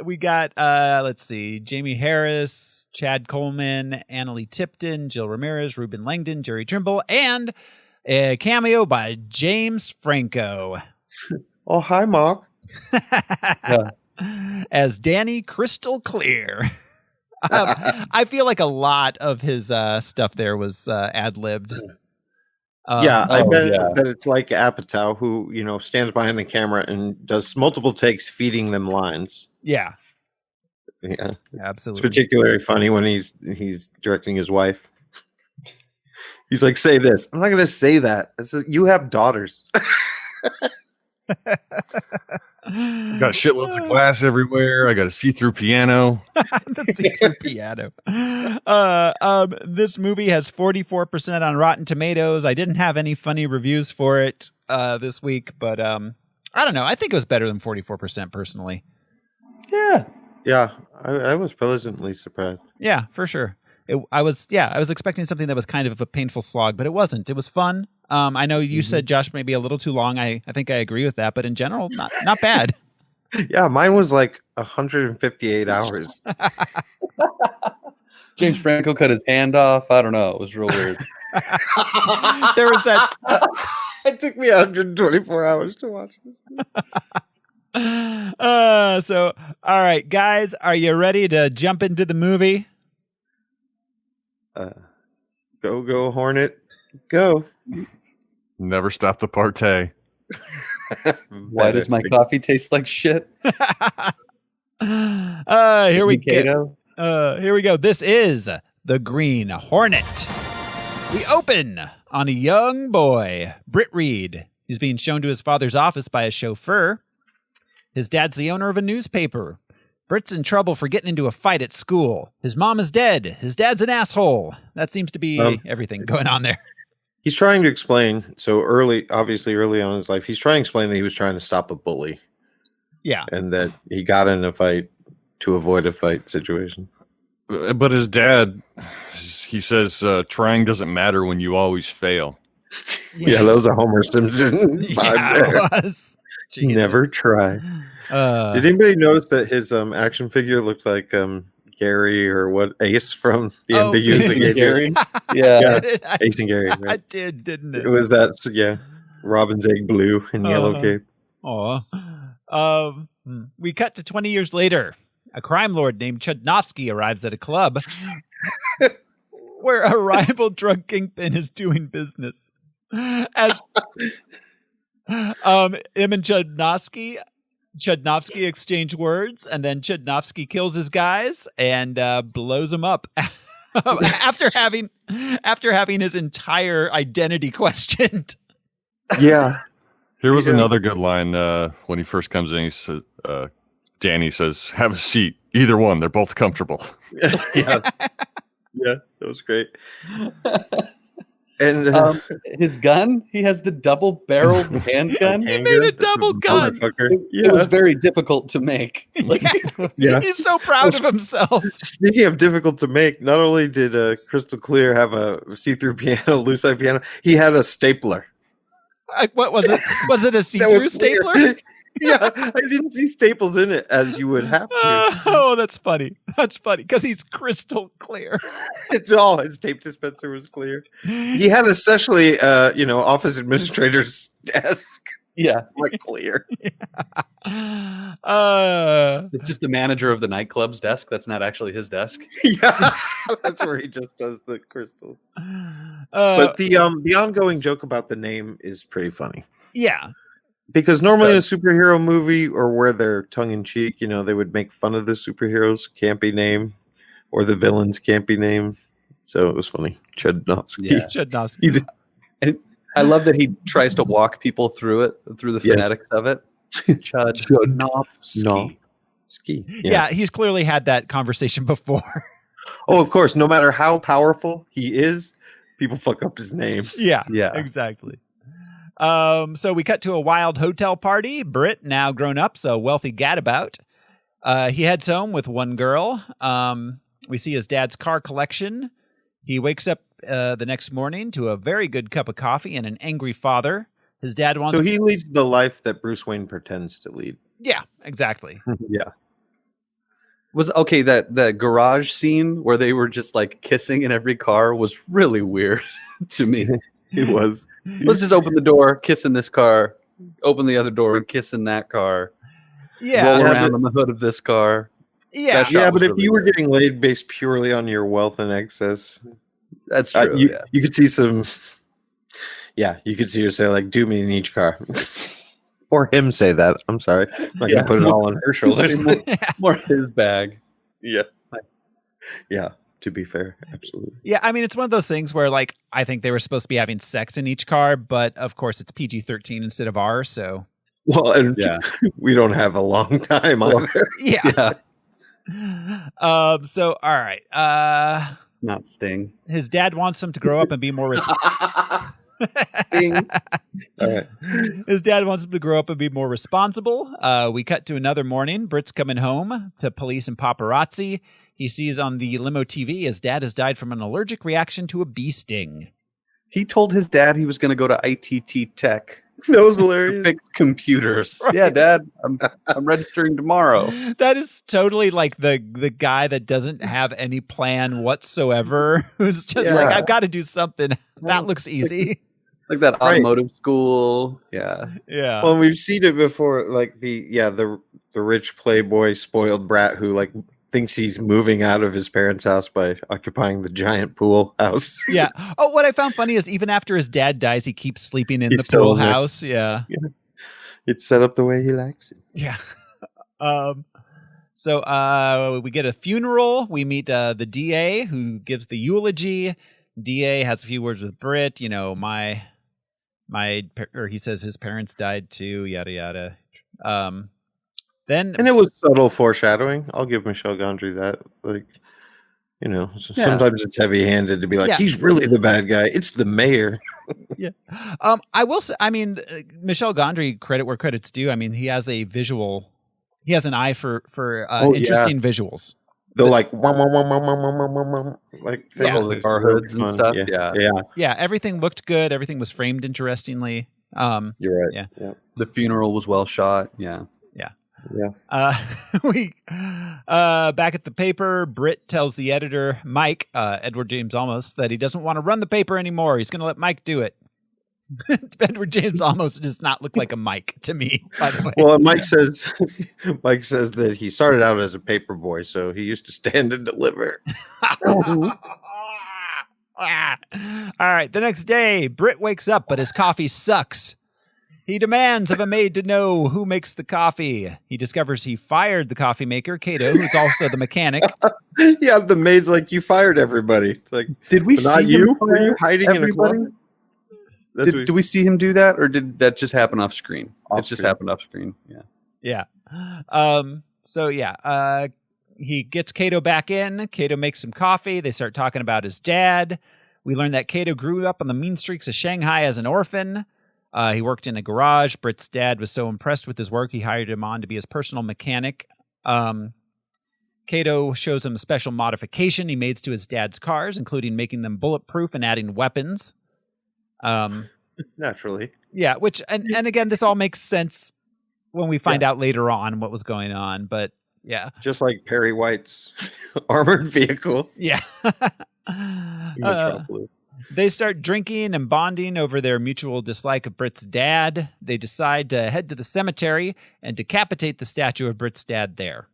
We got let's see, Jamie Harris, Chad Coleman, Annalie Tipton, Jill Ramirez, Ruben Langdon, Jerry Trimble, and a cameo by James Franco. Oh, hi, Mark. As Danny Crystal Clear. I feel like a lot of his stuff there was ad-libbed. I bet that it's like Apatow, who stands behind the camera and does multiple takes feeding them lines. Yeah, It's absolutely. particularly funny when he's directing his wife. He's like, "Say this." I'm not going to say that. You have daughters. I got shitloads of glass everywhere. I got a see-through piano. The see-through piano. This movie has 44% on Rotten Tomatoes. I didn't have any funny reviews for it this week, but I don't know. I think it was better than 44% personally. Yeah, I was pleasantly surprised. Yeah, for sure. I was expecting something that was kind of a painful slog, but it wasn't. It was fun. I know you said, Josh, maybe a little too long. I think I agree with that, but in general, not bad. Yeah, mine was 158 hours. James Franco cut his hand off. I don't know. It was real weird. There was that. It took me 124 hours to watch this. So, all right, guys, are you ready to jump into the movie? Go Hornet, go. Never stop the partay. Why does my coffee taste like shit? Here we go. Here we go. This is the Green Hornet. We open on a young boy, Britt Reed. He's being shown to his father's office by a chauffeur. His dad's the owner of a newspaper. Britt's in trouble for getting into a fight at school. His mom is dead. His dad's an asshole. That seems to be everything going on there. He's trying to explain. So obviously early on in his life, he's trying to explain that he was trying to stop a bully. Yeah. And that he got in a fight to avoid a fight situation. But his dad, he says, trying doesn't matter when you always fail. Yeah, those are Homer Simpson vibe there. It was. Never try. Did anybody notice that his action figure looked like Gary or what Ace from the Ambiguous Gary? Yeah, Ace and Gary. Right? I did, didn't it? It was that, Robin's egg blue and yellow cape. We cut to 20 years later. A crime lord named Chudnovsky arrives at a club where a rival drug kingpin is doing business. As him and Chudnovsky exchange words, and then Chudnovsky kills his guys and blows them up after having his entire identity questioned. Yeah. There was another good line when he first comes in. He says, Danny says, "Have a seat. Either one. They're both comfortable." Yeah, that was great. And his gun, he has the double-barreled handgun. He made a double gun. It was very difficult to make. He's so proud of himself. Speaking of difficult to make, not only did Crystal Clear have a see-through piano, lucite piano, he had a stapler. What was it? Was it a see-through stapler? Yeah, I didn't see staples in it, as you would have to. That's funny. That's funny because he's crystal clear. It's all his tape dispenser was clear. He had essentially, office administrator's desk. Yeah, like clear. It's just the manager of the nightclub's desk. That's not actually his desk. Yeah, that's where he just does the crystal. But the ongoing joke about the name is pretty funny. Yeah. Because normally in a superhero movie or where they're tongue-in-cheek, they would make fun of the superhero's campy name or the villain's campy name. So it was funny. Chudnovsky. Yeah. Chudnovsky. And I love that he tries to walk people through the phonetics of it. Chudnovsky. Yeah, he's clearly had that conversation before. Oh, of course. No matter how powerful he is, people fuck up his name. Yeah, exactly. So we cut to a wild hotel party. Britt, now grown up, so wealthy gadabout. He heads home with one girl. We see his dad's car collection. He wakes up the next morning to a very good cup of coffee and an angry father. His dad wants. So he leads the life that Bruce Wayne pretends to lead. Yeah, exactly. Yeah. Was okay that garage scene where they were just like kissing in every car was really weird to me. It was. Let's just open the door, kiss in this car, open the other door and kiss in that car. Yeah. Roll around on the hood of this car. Yeah. Yeah, but if you were getting laid based purely on your wealth and excess, that's true. You could see some. Yeah, you could see her say like, "Do me in each car," or him say that. I'm sorry, I'm not gonna put it all on her shoulders. More his bag. Yeah. Yeah. To be fair, absolutely. Yeah, I mean, it's one of those things where, like, I think they were supposed to be having sex in each car, but of course it's PG-13 instead of R, so. Well, and we don't have a long time either. Yeah. So, all right. Not Sting. His dad wants him to grow up and be more Sting. All right. His dad wants him to grow up and be more responsible. We cut to another morning. Britt's coming home to police and paparazzi. He sees on the limo TV his dad has died from an allergic reaction to a bee sting. He told his dad he was going to go to ITT Tech. That was hilarious. Fix computers. Right. Yeah, Dad, I'm registering tomorrow. That is totally like the guy that doesn't have any plan whatsoever. Who's just like, I've got to do something. That looks easy. Like that automotive school. Yeah. Yeah. Well, we've seen it before. Like the rich playboy spoiled brat who like thinks he's moving out of his parents' house by occupying the giant pool house. Yeah. Oh, what I found funny is even after his dad dies, he keeps sleeping in the pool house. Yeah. It's set up the way he likes it. Yeah. So we get a funeral. We meet the DA who gives the eulogy. DA has a few words with Britt. You know, or he says his parents died too. Yada yada. And it was subtle foreshadowing. I'll give Michelle Gondry that. Like, You know, sometimes it's heavy-handed to be like, he's really the bad guy. It's the mayor. Yeah. I will say, I mean, Michel Gondry, credit where credit's due. I mean, he has an eye for interesting visuals. The like the car hoods and stuff. Yeah. Everything looked good. Everything was framed interestingly. You're right. Yeah. The funeral was well shot. Yeah. We back at the paper, Britt tells the editor, Mike, Edward James Olmos, that he doesn't want to run the paper anymore. He's going to let Mike do it. Edward James Olmos does not look like a Mike to me, by the way. Well, Mike says that he started out as a paper boy, so he used to stand and deliver. All right, the next day, Britt wakes up, but his coffee sucks. He demands of a maid to know who makes the coffee. He discovers he fired the coffee maker, Kato, who's also the mechanic. Yeah, the maid's like, you fired everybody. It's like, did we see you? Him Were you hiding everybody? in a closet? Did we see him do that, or did that just happen off screen? Just happened off screen. Yeah. He gets Kato back in. Kato makes some coffee. They start talking about his dad. We learn that Kato grew up on the mean streets of Shanghai as an orphan. He worked in a garage. Britt's dad was so impressed with his work, he hired him on to be his personal mechanic. Kato shows him a special modification he made to his dad's cars, including making them bulletproof and adding weapons. Naturally. Yeah, which, and again, this all makes sense when we find out later on what was going on, but yeah. Just like Perry White's armored vehicle. Yeah. They start drinking and bonding over their mutual dislike of Britt's dad. They decide to head to the cemetery and decapitate the statue of Britt's dad there.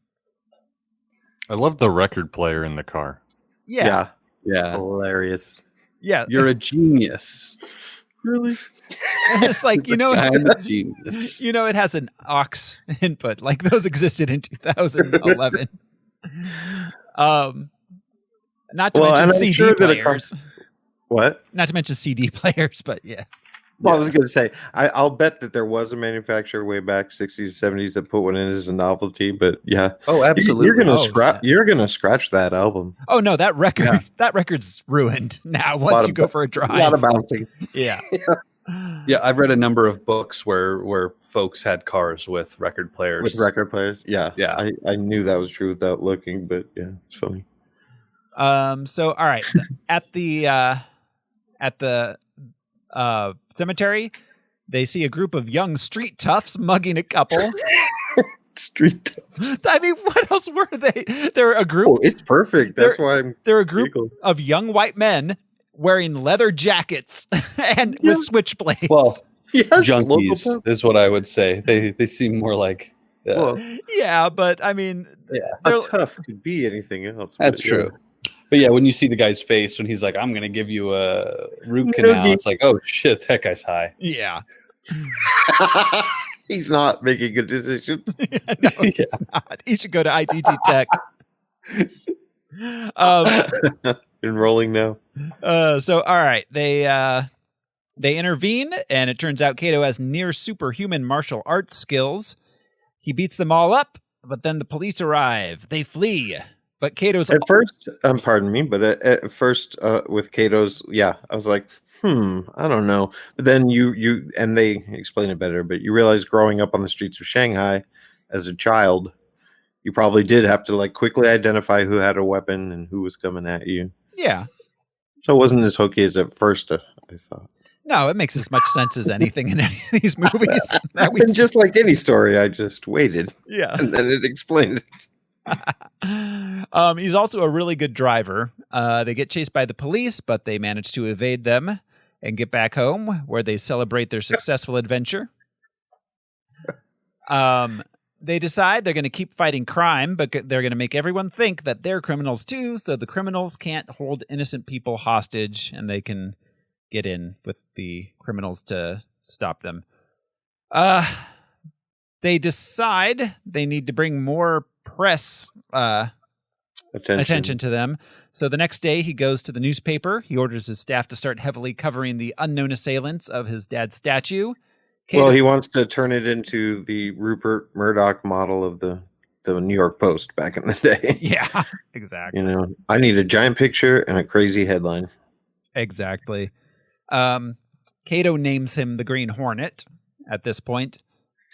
I love the record player in the car. Yeah. Hilarious. Yeah. You're a genius. Really? It's like, I'm a genius. It has an aux input. Like those existed in 2011. Not to mention CD players. What? Not to mention CD players, but yeah. Well, I was going to say, I'll bet that there was a manufacturer way back 60s, 70s that put one in as a novelty, but yeah. Oh, absolutely. You're gonna scratch that album. Oh no, that record's ruined now once you go for a drive. A lot of bouncing. Yeah. Yeah, I've read a number of books where folks had cars with record players. Yeah. I knew that was true without looking, but yeah, it's funny. So all right, at the cemetery, they see a group of young street toughs mugging a couple. Street toughs. I mean, what else were they? They're a group. Oh, it's perfect. That's why they're a group of young white men wearing leather jackets and with switchblades. Well, junkies is what I would say. They seem more like. Yeah, but I mean, a tough could be anything else. That's true. But yeah, when you see the guy's face when he's like, "I'm going to give you a root canal," it's like, "Oh shit, that guy's high." Yeah. He's not making good decisions. No, he's not. He should go to ITT Tech. Enrolling now. So all right, they intervene, and it turns out Kato has near superhuman martial arts skills. He beats them all up, but then the police arrive. They flee. But Kato's at first, pardon me, but at first with Kato's, I was like, I don't know. But then you and they explain it better, but you realize growing up on the streets of Shanghai as a child, you probably did have to like quickly identify who had a weapon and who was coming at you. Yeah. So it wasn't as hokey as at first, I thought. No, it makes as much sense as anything in any of these movies. And just like any story, I just waited. Yeah. And then it explained it. He's also a really good driver. They get chased by the police, but they manage to evade them and get back home, where they celebrate their successful adventure. They decide they're going to keep fighting crime, but they're going to make everyone think that they're criminals too, so the criminals can't hold innocent people hostage, and they can get in with the criminals to stop them. They decide they need to bring more press attention to them. So the next day he goes to the newspaper. He orders his staff to start heavily covering the unknown assailants of his dad's statue. Well, he wants to turn it into the Rupert Murdoch model of the the New York Post back in the day. Yeah, exactly. You know, I need a giant picture and a crazy headline. Exactly. Kato names him the Green Hornet at this point.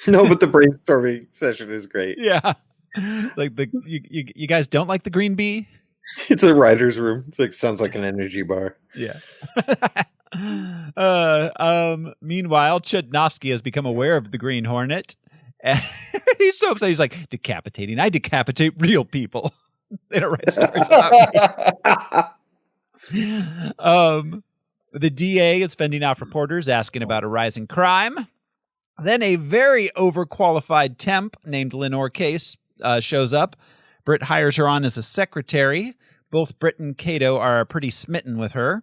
No, but the brainstorming session is great. Yeah. Like you guys don't like the Green Bee? It's a writer's room. It's like sounds like an energy bar. Yeah. Meanwhile, Chudnovsky has become aware of the Green Hornet. And he's so upset. He's like, decapitating. I decapitate real people. They don't write stories about me. The DA is fending off reporters asking about a rising crime. Then a very overqualified temp named Lenore Case shows up. Britt hires her on as a secretary. Both Britt and Kato are pretty smitten with her.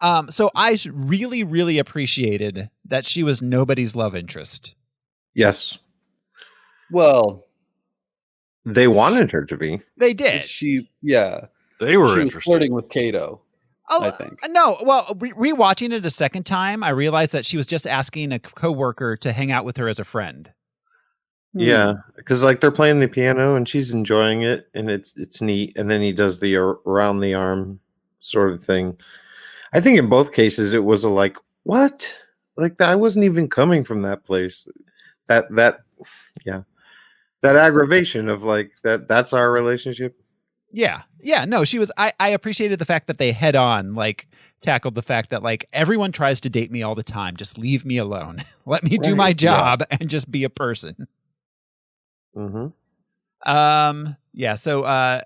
So I really, really appreciated that she was nobody's love interest. Yes. Well, they wanted her to be. They did. They were she interested. was flirting with Kato. Oh, I think. No. Well, rewatching it a second time, I realized that she was just asking a coworker to hang out with her as a friend. Yeah, because like they're playing the piano and she's enjoying it, and it's neat. And then he does the around the arm sort of thing. I think in both cases it was like, what? Like I wasn't even coming from that place. That aggravation of like that's our relationship. Yeah. No, she was. I appreciated the fact that they head on like tackled the fact that like everyone tries to date me all the time. Just leave me alone. Let me do my job and just be a person. Mm-hmm. So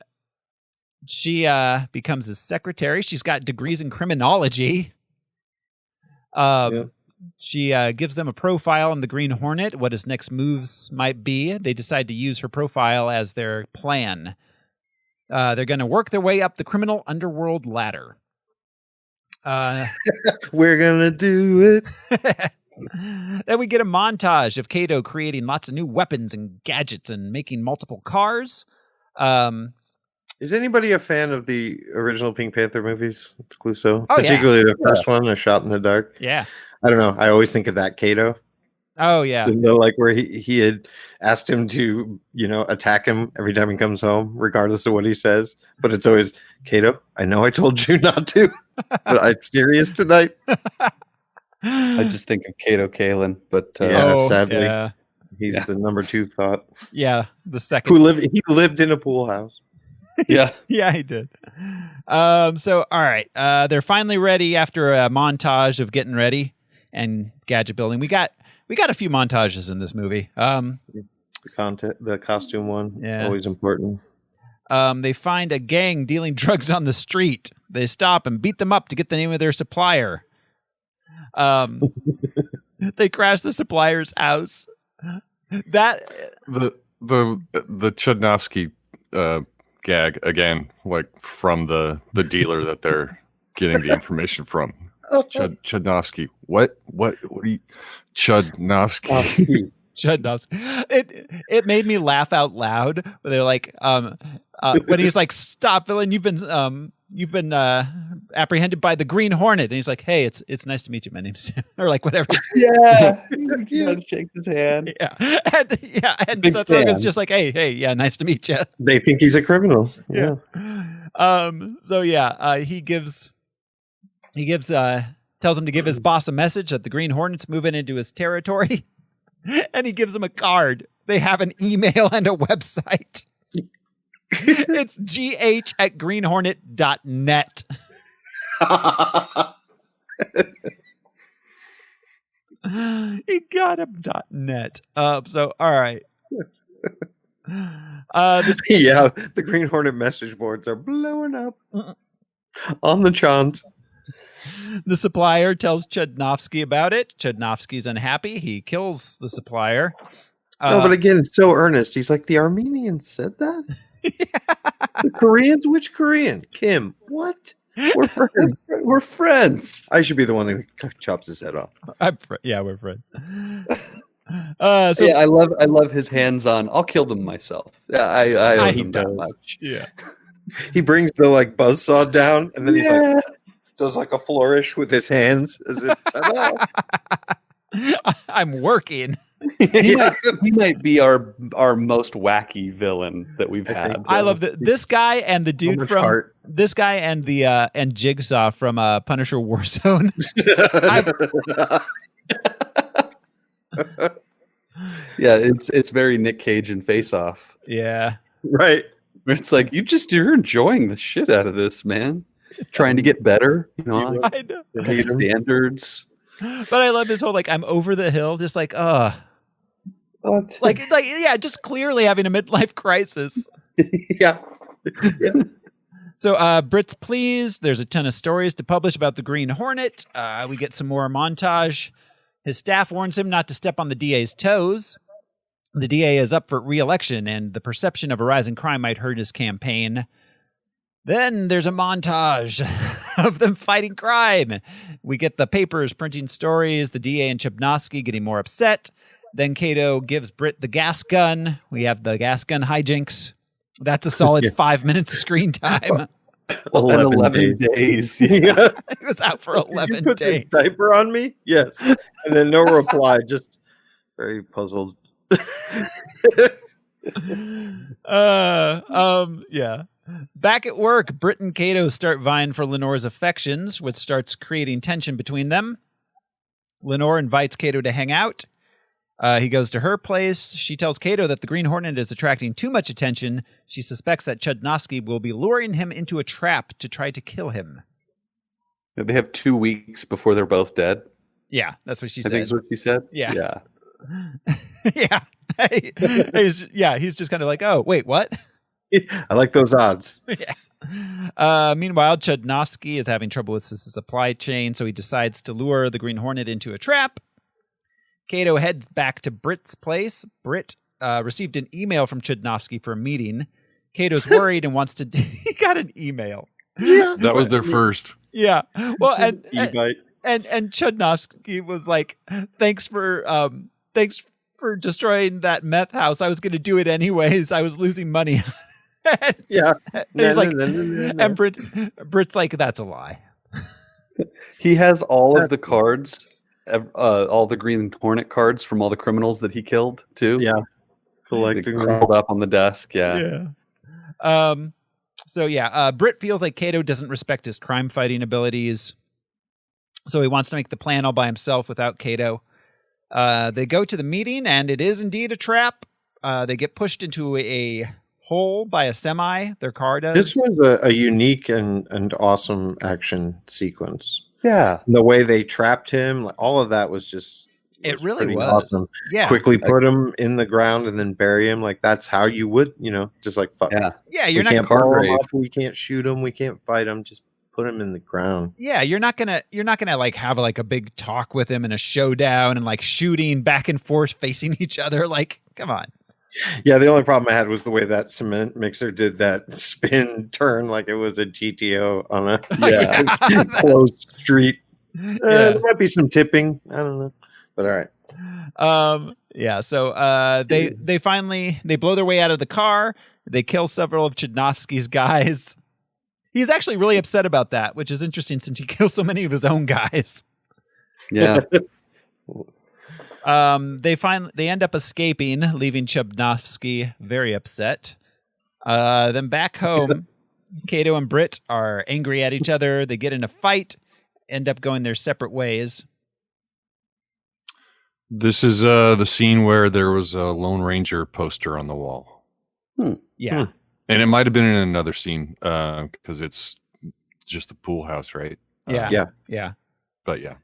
she becomes his secretary. She's got degrees in criminology. She gives them a profile on the Green Hornet, what his next moves might be. They decide to use her profile as their plan. They're going to work their way up the criminal underworld ladder. We're going to do it. Then we get a montage of Kato creating lots of new weapons and gadgets and making multiple cars. Is anybody a fan of the original Pink Panther movies? Clouseau? Oh, particularly the first one, A Shot in the Dark. Yeah. I don't know. I always think of that Kato. Oh, yeah. Like where he had asked him to, attack him every time he comes home, regardless of what he says. But it's always, Kato, I know I told you not to, but I'm serious tonight. I just think of Kato Kalin, but sadly, he's the number 2 thought. Yeah, the second. He lived in a pool house. Yeah, yeah, he did. So, all right, they're finally ready after a montage of getting ready and gadget building. We got a few montages in this movie. The costume one, always important. They find a gang dealing drugs on the street. They stop and beat them up to get the name of their supplier. They crash the supplier's house. That the Chudnovsky gag again, like from the dealer that they're getting the information from. Chudnovsky. What are you? Chudnovsky. Chudnovsky. It made me laugh out loud. They're like, when he's like, "Stop, villain! You've been apprehended by the Green Hornet," and he's like, "Hey, it's nice to meet you. My name's Tim," or like whatever. Yeah, shakes his hand. Yeah, and Seth Rogen's just like, "Hey, yeah, nice to meet you." They think he's a criminal. Yeah. Tells him to give his boss a message that the Green Hornet's moving into his territory, and he gives him a card. They have an email and a website. It's gh@greenhornet.net. He got him .net. So, all right. The Green Hornet message boards are blowing up on the chant. The supplier tells Chudnovsky about it. Chudnovsky's unhappy. He kills the supplier. No, but again, it's so earnest. He's like, the Armenians said that? The Koreans? Which Korean? Kim. What? We're friends. We're friends. I should be the one that chops his head off. We're friends. I love his hands on. I'll kill them myself. Yeah, I owe him that much. Yeah. He brings the buzzsaw down, and then he's like, does like a flourish with his hands as if, ta-da. I'm working. He might be our most wacky villain that we've had. I love this guy and the dude from heart. this guy and the and Jigsaw from Punisher Warzone. Yeah, it's very Nick Cage and Face Off. Yeah, right. It's like you're enjoying the shit out of this, man. Trying to get better, I know. Standards. But I love this whole like I'm over the hill, just like like yeah, just clearly having a midlife crisis. Yeah. So Brit's pleased. There's a ton of stories to publish about the Green Hornet. We get some more montage. His staff warns him not to step on the DA's toes. The DA is up for re-election, and the perception of a rising crime might hurt his campaign. Then there's a montage of them fighting crime. We get the papers printing stories, the DA and Chibnowski getting more upset. Then Kato gives Brit the gas gun. We have the gas gun hijinks. That's a solid 5 minutes of screen time. 11 days. Yeah. It was out for 11 Did you put days. this diaper on me? Yes. And then no reply, just very puzzled. Yeah. Back at work, Brit and Kato start vying for Lenore's affections, which starts creating tension between them. Lenore invites Kato to hang out. He goes to her place. She tells Kato that the Green Hornet is attracting too much attention. She suspects that Chudnovsky will be luring him into a trap to try to kill him. They have 2 weeks before they're both dead. Yeah, that's what she said. I think that's what she said. Yeah. Yeah. He's just kind of like, oh, wait, what? I like those odds. Yeah. Meanwhile, Chudnovsky is having trouble with his supply chain, so he decides to lure the Green Hornet into a trap. Kato heads back to Brit's place. Brit received an email from Chudnovsky for a meeting. Kato's worried and wants to... He got an email. Yeah. That was their first. Yeah. Well, and E-bite. and Chudnovsky was like, thanks for destroying that meth house. I was going to do it anyways. I was losing money. Yeah. And he's like, and Brit's like, that's a lie. He has all of the cards, all the Green Hornet cards from all the criminals that he killed too. Yeah. Collecting them. Curled up on the desk. Yeah. So Brit feels like Kato doesn't respect his crime fighting abilities. So he wants to make the plan all by himself without Kato. They go to the meeting, and it is indeed a trap. They get pushed into a hole by a semi. Their car does. This was a unique and awesome action sequence. Yeah. The way they trapped him, like, all of that was just... It really pretty was. awesome. Yeah. Quickly put him in the ground and then bury him. Like, that's how you would, just like, fuck. Yeah. Yeah, we can't blow him up, we can't shoot him, we can't fight him, just put him in the ground. Yeah, you're not gonna like have like a big talk with him and a showdown and like shooting back and forth facing each other. Like, come on. Yeah, the only problem I had was the way that cement mixer did that spin turn like it was a GTO on a closed street. There might be some tipping. I don't know. But all right. So they finally blow their way out of the car. They kill several of Chudnovsky's guys. He's actually really upset about that, which is interesting since he kills so many of his own guys. Yeah. They end up escaping, leaving Chudnovsky very upset. Then back home, Kato and Brit are angry at each other. They get in a fight, end up going their separate ways. This is the scene where there was a Lone Ranger poster on the wall. Yeah. And it might have been in another scene because it's just the pool house, right? Yeah. But yeah.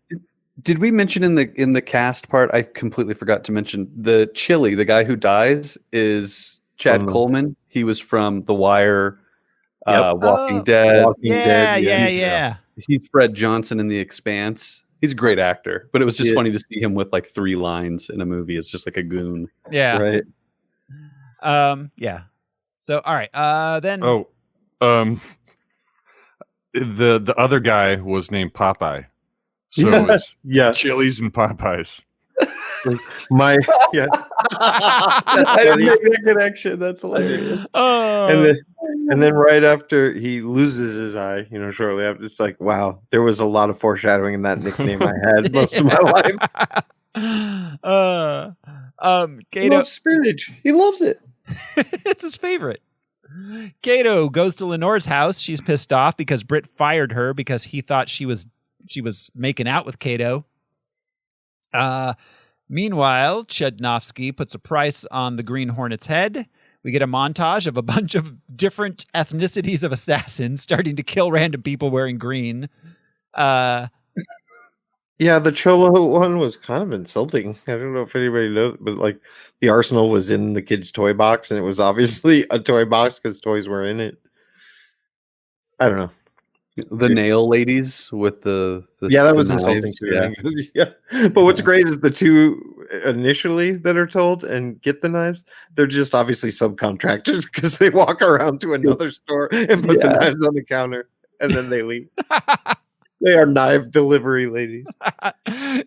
Did we mention in the cast part? I completely forgot to mention the Chili. The guy who dies is Chad Coleman. He was from The Wire, Walking Dead. Yeah. He's Fred Johnson in The Expanse. He's a great actor, but it was just funny to see him with like 3 lines in a movie. It's just like a goon. Yeah. Right. Yeah. So, all right. Then. The other guy was named Popeye. So it's Chili's and Popeyes. I didn't make that connection. That's hilarious. And then right after he loses his eye, shortly after, it's like, wow, there was a lot of foreshadowing in that nickname I had most of my life. Kato, he loves spinach. He loves it. It's his favorite. Kato goes to Lenore's house. She's pissed off because Britt fired her because he thought she was making out with Kato. Meanwhile, Chudnovsky puts a price on the Green Hornet's head. We get a montage of a bunch of different ethnicities of assassins starting to kill random people wearing green. Yeah, the Cholo one was kind of insulting. I don't know if anybody knows, but like the arsenal was in the kid's toy box, and it was obviously a toy box because toys were in it. I don't know. The nail ladies with the that was knives, insulting too. Yeah. But what's great is the two initially that are told and get the knives, they're just obviously subcontractors because they walk around to another store and put the knives on the counter and then they leave. They are knife delivery ladies.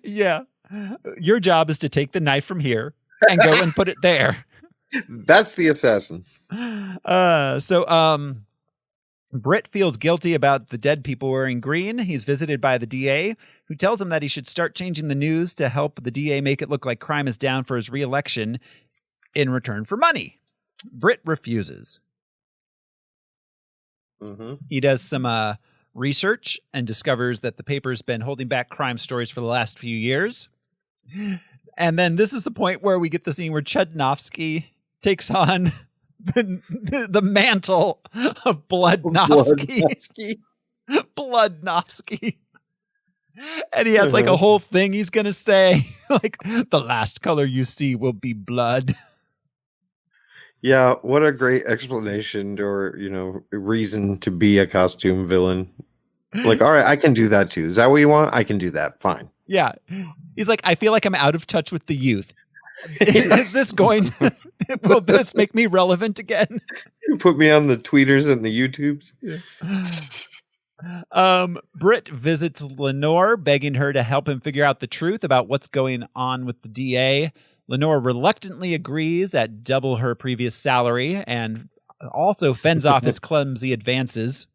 Yeah. Your job is to take the knife from here and go and put it there. That's the assassin. Britt feels guilty about the dead people wearing green. He's visited by the DA, who tells him that he should start changing the news to help the DA make it look like crime is down for his re-election in return for money. Britt refuses. Mm-hmm. He does some research and discovers that the paper's been holding back crime stories for the last few years. And then this is the point where we get the scene where Chudnovsky takes on the mantle of Bloodnovsky. Bloodnovsky. And he has like a whole thing he's going to say, like, the last color you see will be blood. Yeah, what a great explanation or, reason to be a costume villain. Like, all right, I can do that too. Is that what you want? I can do that. Fine. Yeah. He's like, I feel like I'm out of touch with the youth. Is this will this make me relevant again? Put me on the tweeters and the YouTubes. Britt visits Lenore, begging her to help him figure out the truth about what's going on with the DA. Lenore reluctantly agrees at double her previous salary and also fends off his clumsy advances.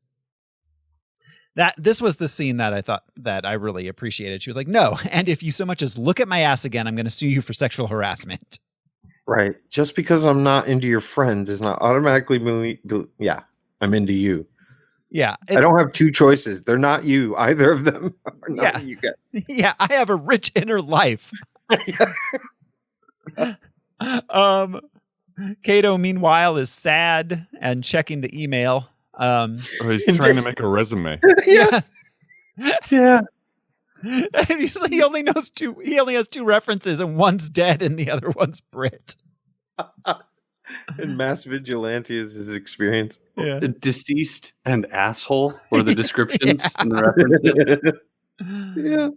This was the scene that I thought that I really appreciated. She was like, no, and if you so much as look at my ass again, I'm going to sue you for sexual harassment. Right. Just because I'm not into your friend does not automatically mean, I'm into you. Yeah. I don't have two choices. They're not you. Either of them are not you guys. Yeah, I have a rich inner life. Kato, meanwhile, is sad and checking the email. He's trying to make a resume. Yeah. He only has two references, and one's dead and the other one's Brit. And Mass Vigilante is his experience. Yeah. Deceased and asshole were the descriptions and the references. Yeah.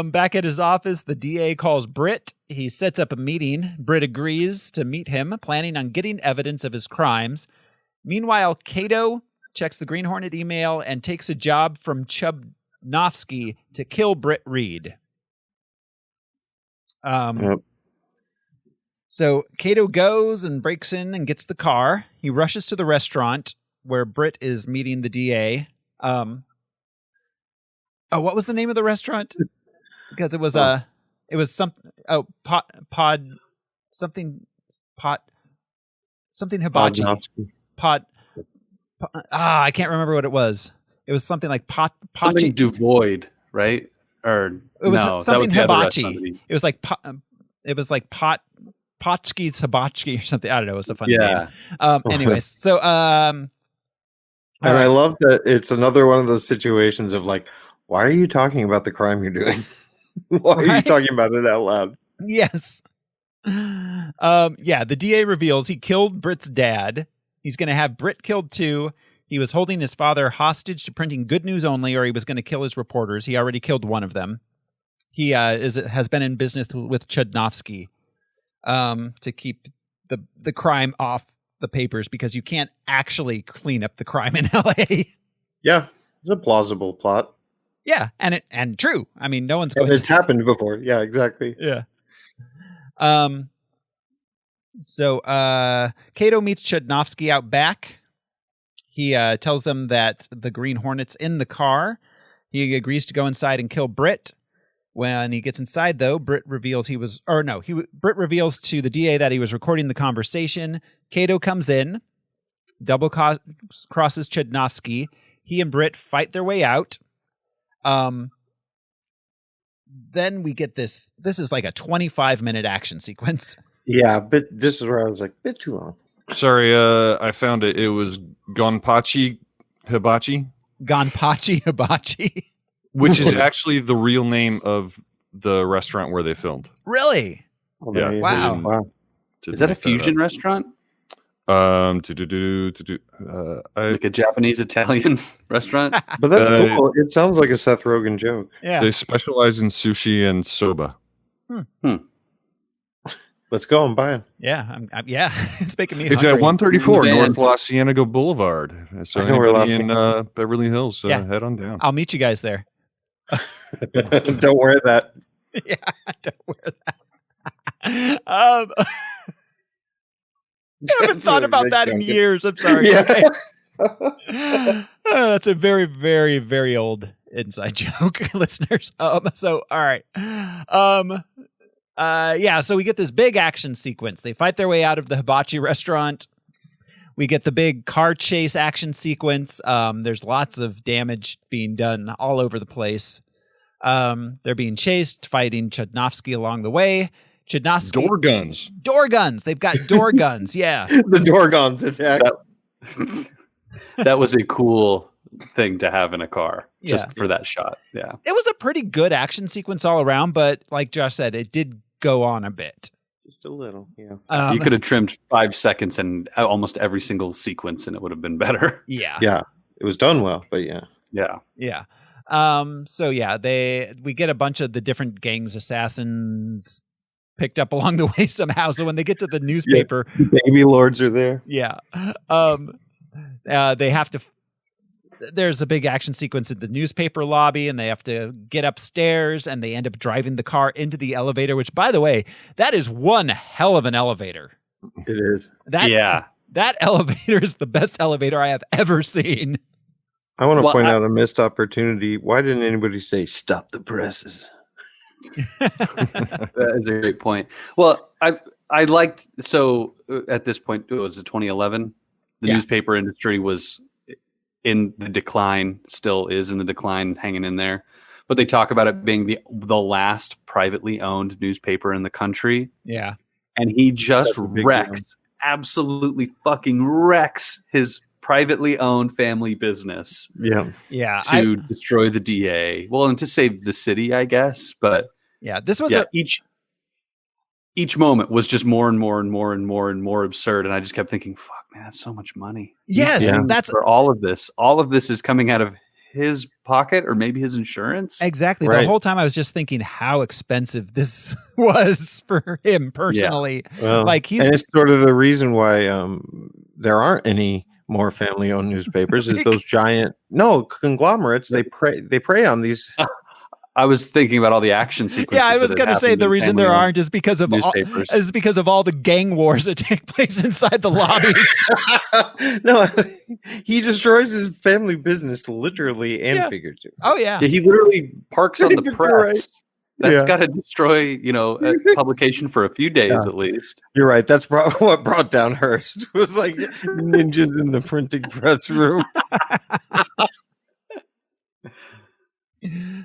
Back at his office, the DA calls Britt. He sets up a meeting. Britt agrees to meet him, planning on getting evidence of his crimes. Meanwhile, Kato checks the Green Hornet email and takes a job from Chudnovsky to kill Britt Reed. So Kato goes and breaks in and gets the car. He rushes to the restaurant where Britt is meeting the DA. What was the name of the restaurant? Because it was something hibachi. I can't remember what it was. It was something like something devoid, right? Or it was something hibachi. It was like Potchki's Hibachi or something. I don't know. It was a funny name. Anyways, so and I love that it's another one of those situations of like, why are you talking about the crime you're doing? Why are you talking about it out loud? Yes. The DA reveals he killed Britt's dad. He's going to have Britt killed too. He was holding his father hostage to printing good news only, or he was going to kill his reporters. He already killed one of them. He has been in business with Chudnovsky to keep the crime off the papers because you can't actually clean up the crime in LA. Yeah, it's a plausible plot. Yeah, and true. I mean, no one's going. It's happened before. Yeah, exactly. Yeah. So Kato meets Chudnovsky out back. He tells them that the Green Hornet's in the car. He agrees to go inside and kill Britt. When he gets inside, though, Britt reveals Britt reveals to the DA that he was recording the conversation. Kato comes in, double crosses Chudnovsky. He and Britt fight their way out. Then we get this. This is like a 25-minute action sequence. Yeah, but this is where I was like, bit too long. Sorry, I found it. It was Gonpachi Hibachi. Gonpachi Hibachi. Which is actually the real name of the restaurant where they filmed. Really? Yeah. Wow. Is that a fusion restaurant? Like a Japanese Italian restaurant? But that's cool. It sounds like a Seth Rogan joke. Yeah. They specialize in sushi and soba. Let's go and buy it. Yeah, yeah. It's making me It's hungry. at 134 North La Cienega Boulevard. So anybody in Beverly Hills, head on down. I'll meet you guys there. Don't wear that. Yeah, don't wear that. I haven't thought about that in years. I'm sorry. Yeah. That's a very, very, very old inside joke, listeners. So all right. So we get this big action sequence. They fight their way out of the hibachi restaurant. We get the big car chase action sequence. There's lots of damage being done all over the place. They're being chased, fighting Chudnovsky along the way. Chudnovsky door guns. They've got door guns. Yeah, the door guns attack. That was a cool thing to have in a car, just for that shot. Yeah, it was a pretty good action sequence all around, but like Josh said, it did go on a bit. Just a little, yeah. You could have trimmed 5 seconds and almost every single sequence, and it would have been better. Yeah, it was done well, but yeah. We get a bunch of the different gangs assassins picked up along the way somehow. So when they get to the newspaper, baby lords are there. Yeah, they have to. There's a big action sequence at the newspaper lobby, and they have to get upstairs, and they end up driving the car into the elevator. Which, by the way, that is one hell of an elevator. It is. That elevator is the best elevator I have ever seen. I want to point out a missed opportunity. Why didn't anybody say stop the presses? That is a great point. Well, I liked, so at this point, it was 2011. The newspaper industry was in the decline, still is in the decline, hanging in there. But they talk about it being the last privately owned newspaper in the country. Yeah. And he just absolutely fucking wrecks his privately owned family business. Yeah. To destroy the DA. Well, and to save the city, I guess. But yeah, this was each moment was just more and more and more and more and more absurd. And I just kept thinking, fuck, man, that's so much money. Yes. That's for all of this. All of this is coming out of his pocket or maybe his insurance. Exactly. Right. The whole time I was just thinking how expensive this was for him personally. Yeah. Well, and it's sort of the reason why there aren't any more family-owned newspapers is those giant conglomerates. They prey on these. I was thinking about all the action sequences. Yeah, I was going to say the reason there aren't is because of all the gang wars that take place inside the lobbies. No, he destroys his family business literally and figuratively. Oh yeah. He literally parks on the press. Right. That's got to destroy, a publication for a few days at least. You're right. That's what brought down Hearst. It was like ninjas in the printing press room.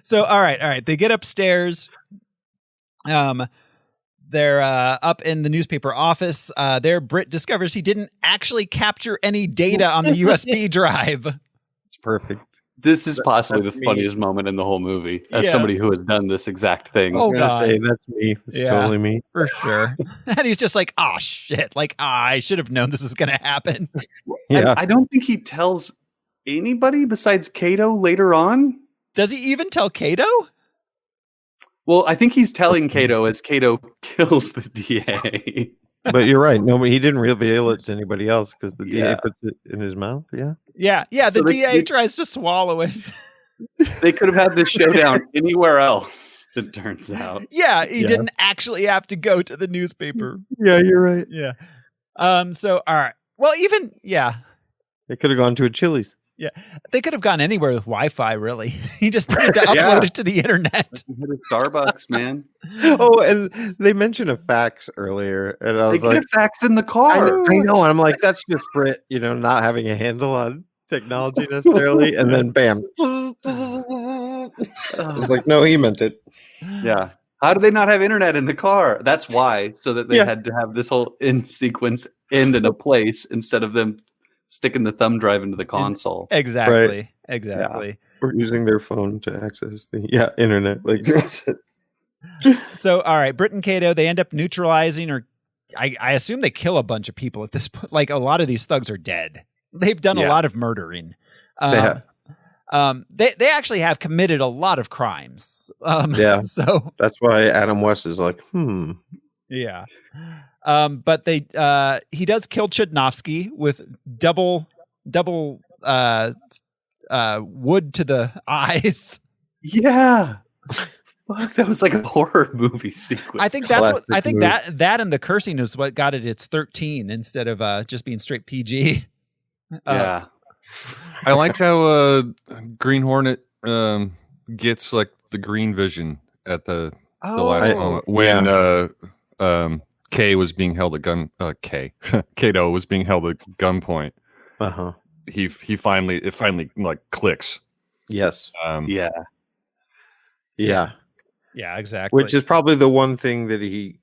So, all right. They get upstairs. They're up in the newspaper office. There, Britt discovers he didn't actually capture any data on the USB drive. It's perfect. This is possibly the funniest moment in the whole movie, as somebody who has done this exact thing. Oh, God. Say, that's me. It's totally me. For sure. And he's just like, oh, shit. Like, I should have known this was going to happen. Yeah. I don't think he tells anybody besides Kato later on. Does he even tell Kato? Well, I think he's telling Kato as Kato kills the DA. But you're right. No, he didn't reveal it to anybody else because the DA puts it in his mouth. Yeah. Yeah. The DA tries to swallow it. They could have had this showdown anywhere else, it turns out. Yeah, he didn't actually have to go to the newspaper. Yeah, you're right. Yeah. So, all right. Well, They could have gone to a Chili's. Yeah, they could have gone anywhere with Wi-Fi. Really, he just needed to upload it to the internet. Starbucks, man. Oh, and they mentioned a fax earlier, and I was They like, get a fax in the car. I know, and I'm like, that's just Brit, not having a handle on technology necessarily, and then bam, I was like, no, he meant it. Yeah. How do they not have internet in the car? That's why, so that they had to have this whole in sequence end in a place instead of them sticking the thumb drive into the console. Exactly. Exactly. Or using their phone to access the internet. Like, so, all right, Britt and Kato, they end up neutralizing, or I assume they kill a bunch of people at this point. Like, a lot of these thugs are dead. They've done a lot of murdering. They have. They actually have committed a lot of crimes. So that's why Adam West is like, Yeah. But he does kill Chudnovsky with double wood to the eyes. Yeah. Fuck, that was like a horror movie sequence. I think that and the cursing is what got it its 13 instead of just being straight PG. Yeah. I liked how Green Hornet gets like the green vision at the last moment when Kay was being held at Kato was being held at gunpoint. He finally like clicks. Yes. Yeah, exactly. Which is probably the one thing that he,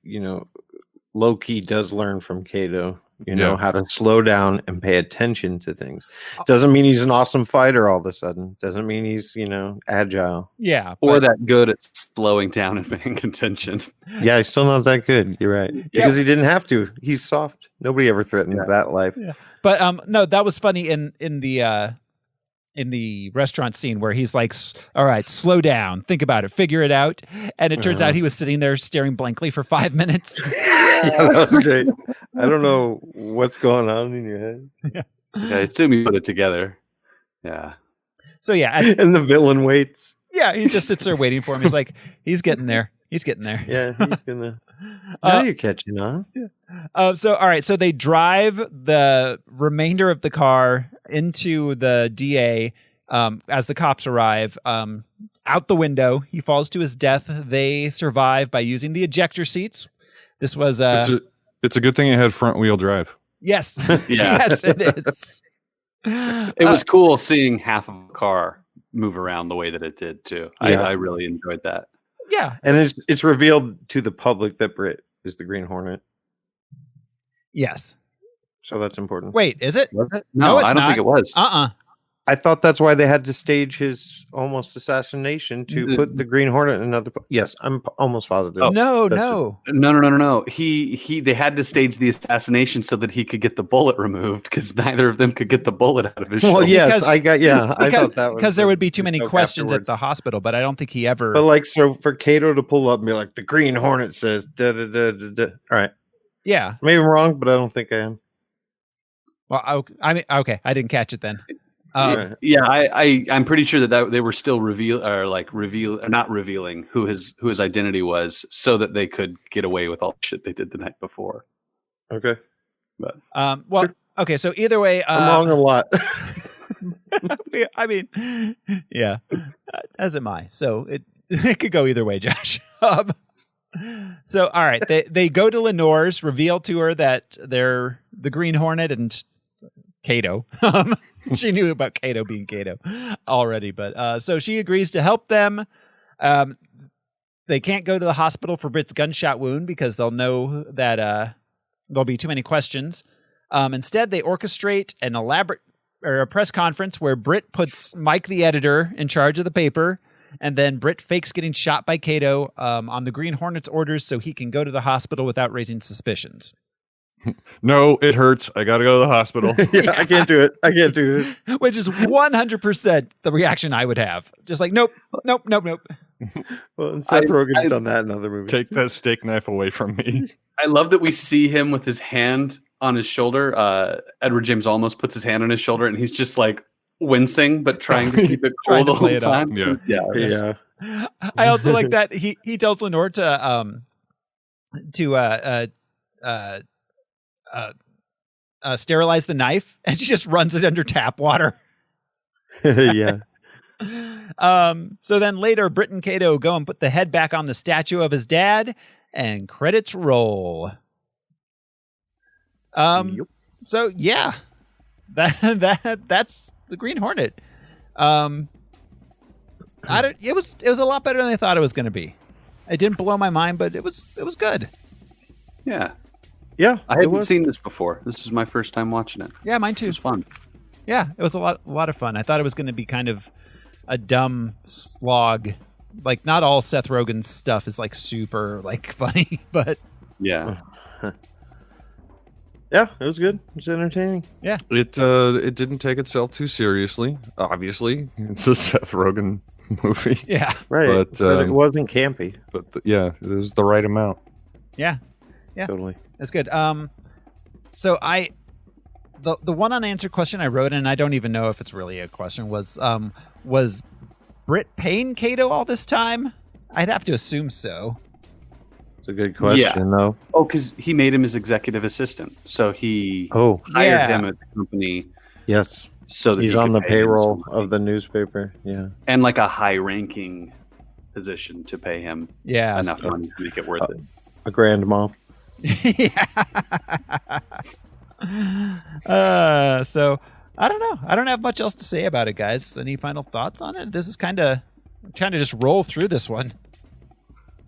low key does learn from Kato. How to slow down and pay attention to things. Doesn't mean he's an awesome fighter all of a sudden. Doesn't mean he's, agile. Yeah. Or that good at slowing down and paying attention. Yeah, he's still not that good. You're right. Because he didn't have to. He's soft. Nobody ever threatened that life. Yeah. But no, that was funny in the restaurant scene where he's like, all right, slow down, think about it, figure it out. And it turns out he was sitting there staring blankly for 5 minutes. That was great. I don't know what's going on in your head. I assume you put it together. Yeah. So and the villain waits. Yeah, he just sits there waiting for him. He's like, he's getting there. Yeah, he's gonna. Now you're catching on. So all right, so they drive the remainder of the car into the DA as the cops arrive. Out the window, he falls to his death. They survive by using the ejector seats. This was it's a good thing it had front wheel drive. Yes. Yes, it is. It was cool seeing half of a car move around the way that it did too. I really enjoyed that. Yeah. And it's revealed to the public that Britt is the Green Hornet. Yes. So that's important. Wait, is it? Was it? No, it's I don't not. think it was. I thought that's why they had to stage his almost assassination to put the Green Hornet in another. Yes, I'm almost positive. No. They had to stage the assassination so that he could get the bullet removed because neither of them could get the bullet out of his shoulder. Well, yes, I thought that was because there would be too many questions at the hospital, but I don't think he ever. But so for Kato to pull up and be like, the Green Hornet says da da da da da. All right. Yeah. Maybe I'm wrong, but I don't think I am. Well, okay. I didn't catch it then. I'm pretty sure that they were still not revealing who his identity was, so that they could get away with all the shit they did the night before. Okay, but sure. Okay. So either way, I'm wrong a lot. I mean, yeah, as am I. So it could go either way, Josh. So all right, they go to Lenore's, reveal to her that they're the Green Hornet and Kato. She knew about Kato being Kato already, but so she agrees to help them. They can't go to the hospital for Britt's gunshot wound because they'll know that there'll be too many questions. Instead, they orchestrate an elaborate a press conference where Britt puts Mike, the editor, in charge of the paper, and then Britt fakes getting shot by Kato on the Green Hornet's orders so he can go to the hospital without raising suspicions. No, it hurts. I gotta go to the hospital. Yeah, I can't do it. I can't do this. Which is 100% the reaction I would have. Just like, nope. Well, and Seth Rogan's done that in other movies. Take that steak knife away from me. I love that we see him with his hand on his shoulder. Edward James Olmos puts his hand on his shoulder, and he's just like wincing, but trying to keep it cool the whole time. Yeah. I also like that he tells Lenore to sterilize the knife, and she just runs it under tap water. Yeah. So then later, Britt and Kato go and put the head back on the statue of his dad, and credits roll. So yeah, that's the Green Hornet. It was a lot better than I thought it was going to be. It didn't blow my mind, but it was good. Yeah. I hadn't seen this before. This is my first time watching it. Yeah, mine too. It was fun. Yeah, it was a lot of fun. I thought it was going to be kind of a dumb slog. Like, not all Seth Rogen's stuff is like super like funny, but yeah. Yeah, it was good. It was entertaining. Yeah. It didn't take itself too seriously. Obviously, it's a Seth Rogen movie. Yeah. Right. But it wasn't campy. But it was the right amount. Yeah. Totally. That's good. So the one unanswered question I wrote, and I don't even know if it's really a question, was Britt paying Kato all this time? I'd have to assume so. It's a good question, though. Oh, because he made him his executive assistant, so he hired him at the company. Yes. So that he's on the payroll of the newspaper. Yeah. And like a high-ranking position to pay him enough money to make it worth it. A grand moth. So I don't know. I don't have much else to say about it, guys. Any final thoughts on it? This is kind of trying to just roll through this one.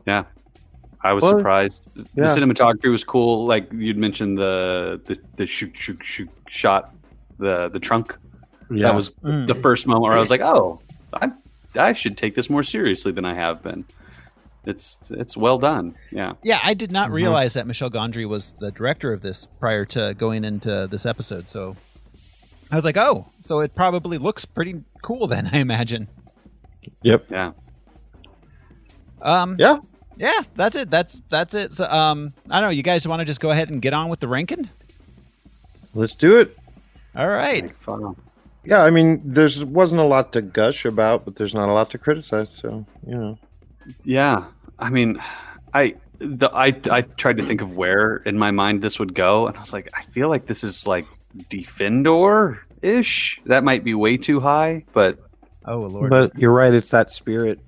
Yeah, I was surprised. The cinematography was cool. Like you'd mentioned, the shoot shot, the trunk. Yeah. That was the first moment where I was like, oh, I should take this more seriously than I have been. It's well done. Yeah. Yeah, I did not realize that Michel Gondry was the director of this prior to going into this episode. So I was like, oh, so it probably looks pretty cool then, I imagine. Yep. Yeah. Yeah, that's it. That's it. So I don't know, you guys want to just go ahead and get on with the ranking? Let's do it. All right. Yeah, I mean, wasn't a lot to gush about, but there's not a lot to criticize, so, you know. Yeah, I mean, I tried to think of where in my mind this would go, and I was like, I feel like this is like Defendor-ish. That might be way too high, but oh Lord. But you're right, it's that spirit.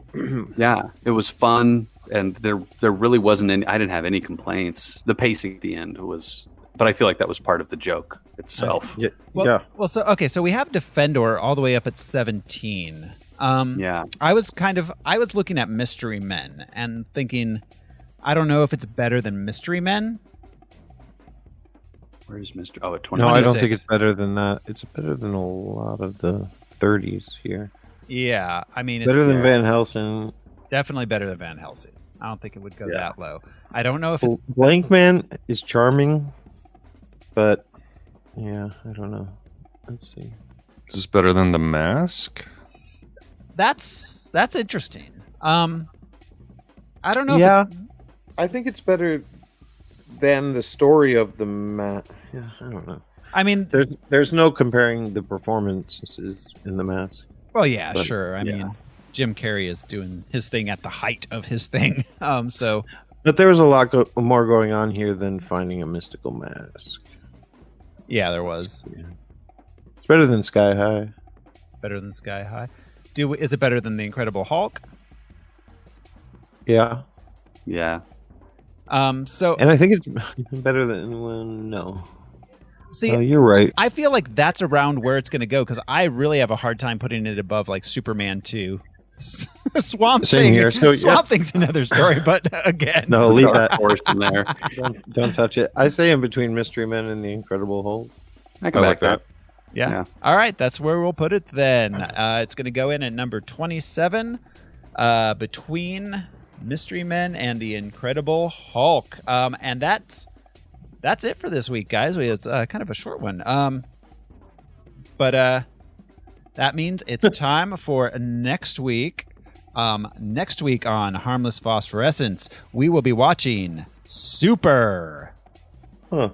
Yeah, it was fun, and there really wasn't any. I didn't have any complaints. The pacing at the end was, but I feel like that was part of the joke itself. Well, so we have Defendor all the way up at 17. I was looking at Mystery Men and thinking, I don't know if it's better than Mystery Men. Where's Mr. Oh, at 20. No, I don't think it's better than that. It's better than a lot of the 30s here. Yeah, I mean, it's better than Van Helsing. Definitely better than Van Helsing. I don't think it would go that low. I don't know if it's Blankman is charming, but yeah, I don't know. Let's see. Is this better than The Mask? That's interesting. I don't know. Yeah, I think it's better than the story of the Yeah, I don't know. I mean, there's no comparing the performances in The Mask. Well, yeah, sure. I mean, Jim Carrey is doing his thing at the height of his thing. But there was a lot more going on here than finding a mystical mask. Yeah, there was. It's better than Sky High. Better than Sky High. Is it better than the Incredible Hulk? Yeah. Yeah. And I think it's better than no. See, you're right. I feel like that's around where it's going to go because I really have a hard time putting it above like Superman 2. Swamp Thing. Here. So, Swamp Thing's another story, but again, no, leave that horse in there. Don't touch it. I say in between Mystery Men and the Incredible Hulk. I can back that. Yeah. All right, that's where we'll put it then. It's going to go in at number 27, between Mystery Men and the Incredible Hulk. And that's it for this week, guys. It's kind of a short one. But that means it's time for next week. Next week on Harmless Phosphorescence, we will be watching Super. Huh.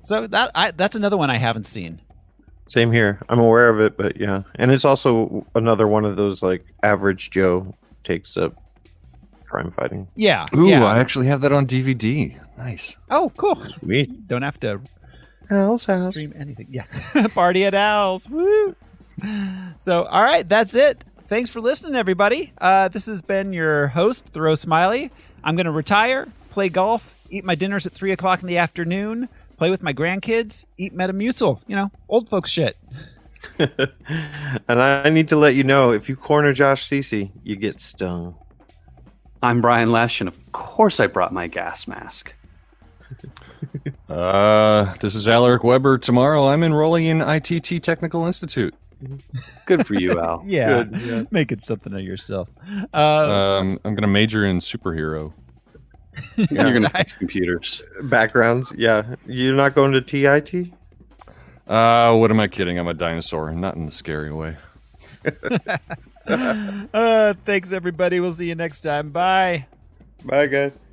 So that's another one I haven't seen. Same here. I'm aware of it, but yeah. And it's also another one of those like average Joe takes up crime fighting. Yeah. Ooh, yeah. I actually have that on DVD. Nice. Oh, cool. Sweet. Don't have to Al's house. Stream anything. Yeah. Party at Al's. Woo! So, all right, that's it. Thanks for listening, everybody. This has been your host, Thoreau Smiley. I'm going to retire, play golf, eat my dinners at 3 o'clock in the afternoon, play with my grandkids, eat Metamucil. Old folks shit. And I need to let you know, if you corner Josh Cece, you get stung. I'm Brian Lesh, and of course I brought my gas mask. This is Alaric Weber. Tomorrow I'm enrolling in ITT Technical Institute. Good for you, Al. Yeah, Good, yeah. Make it something of yourself. I'm going to major in superhero. You're going to fix computers. Backgrounds, yeah. You're not going to TIT? What am I kidding? I'm a dinosaur, not in the scary way. Thanks, everybody. We'll see you next time. Bye. Bye, guys.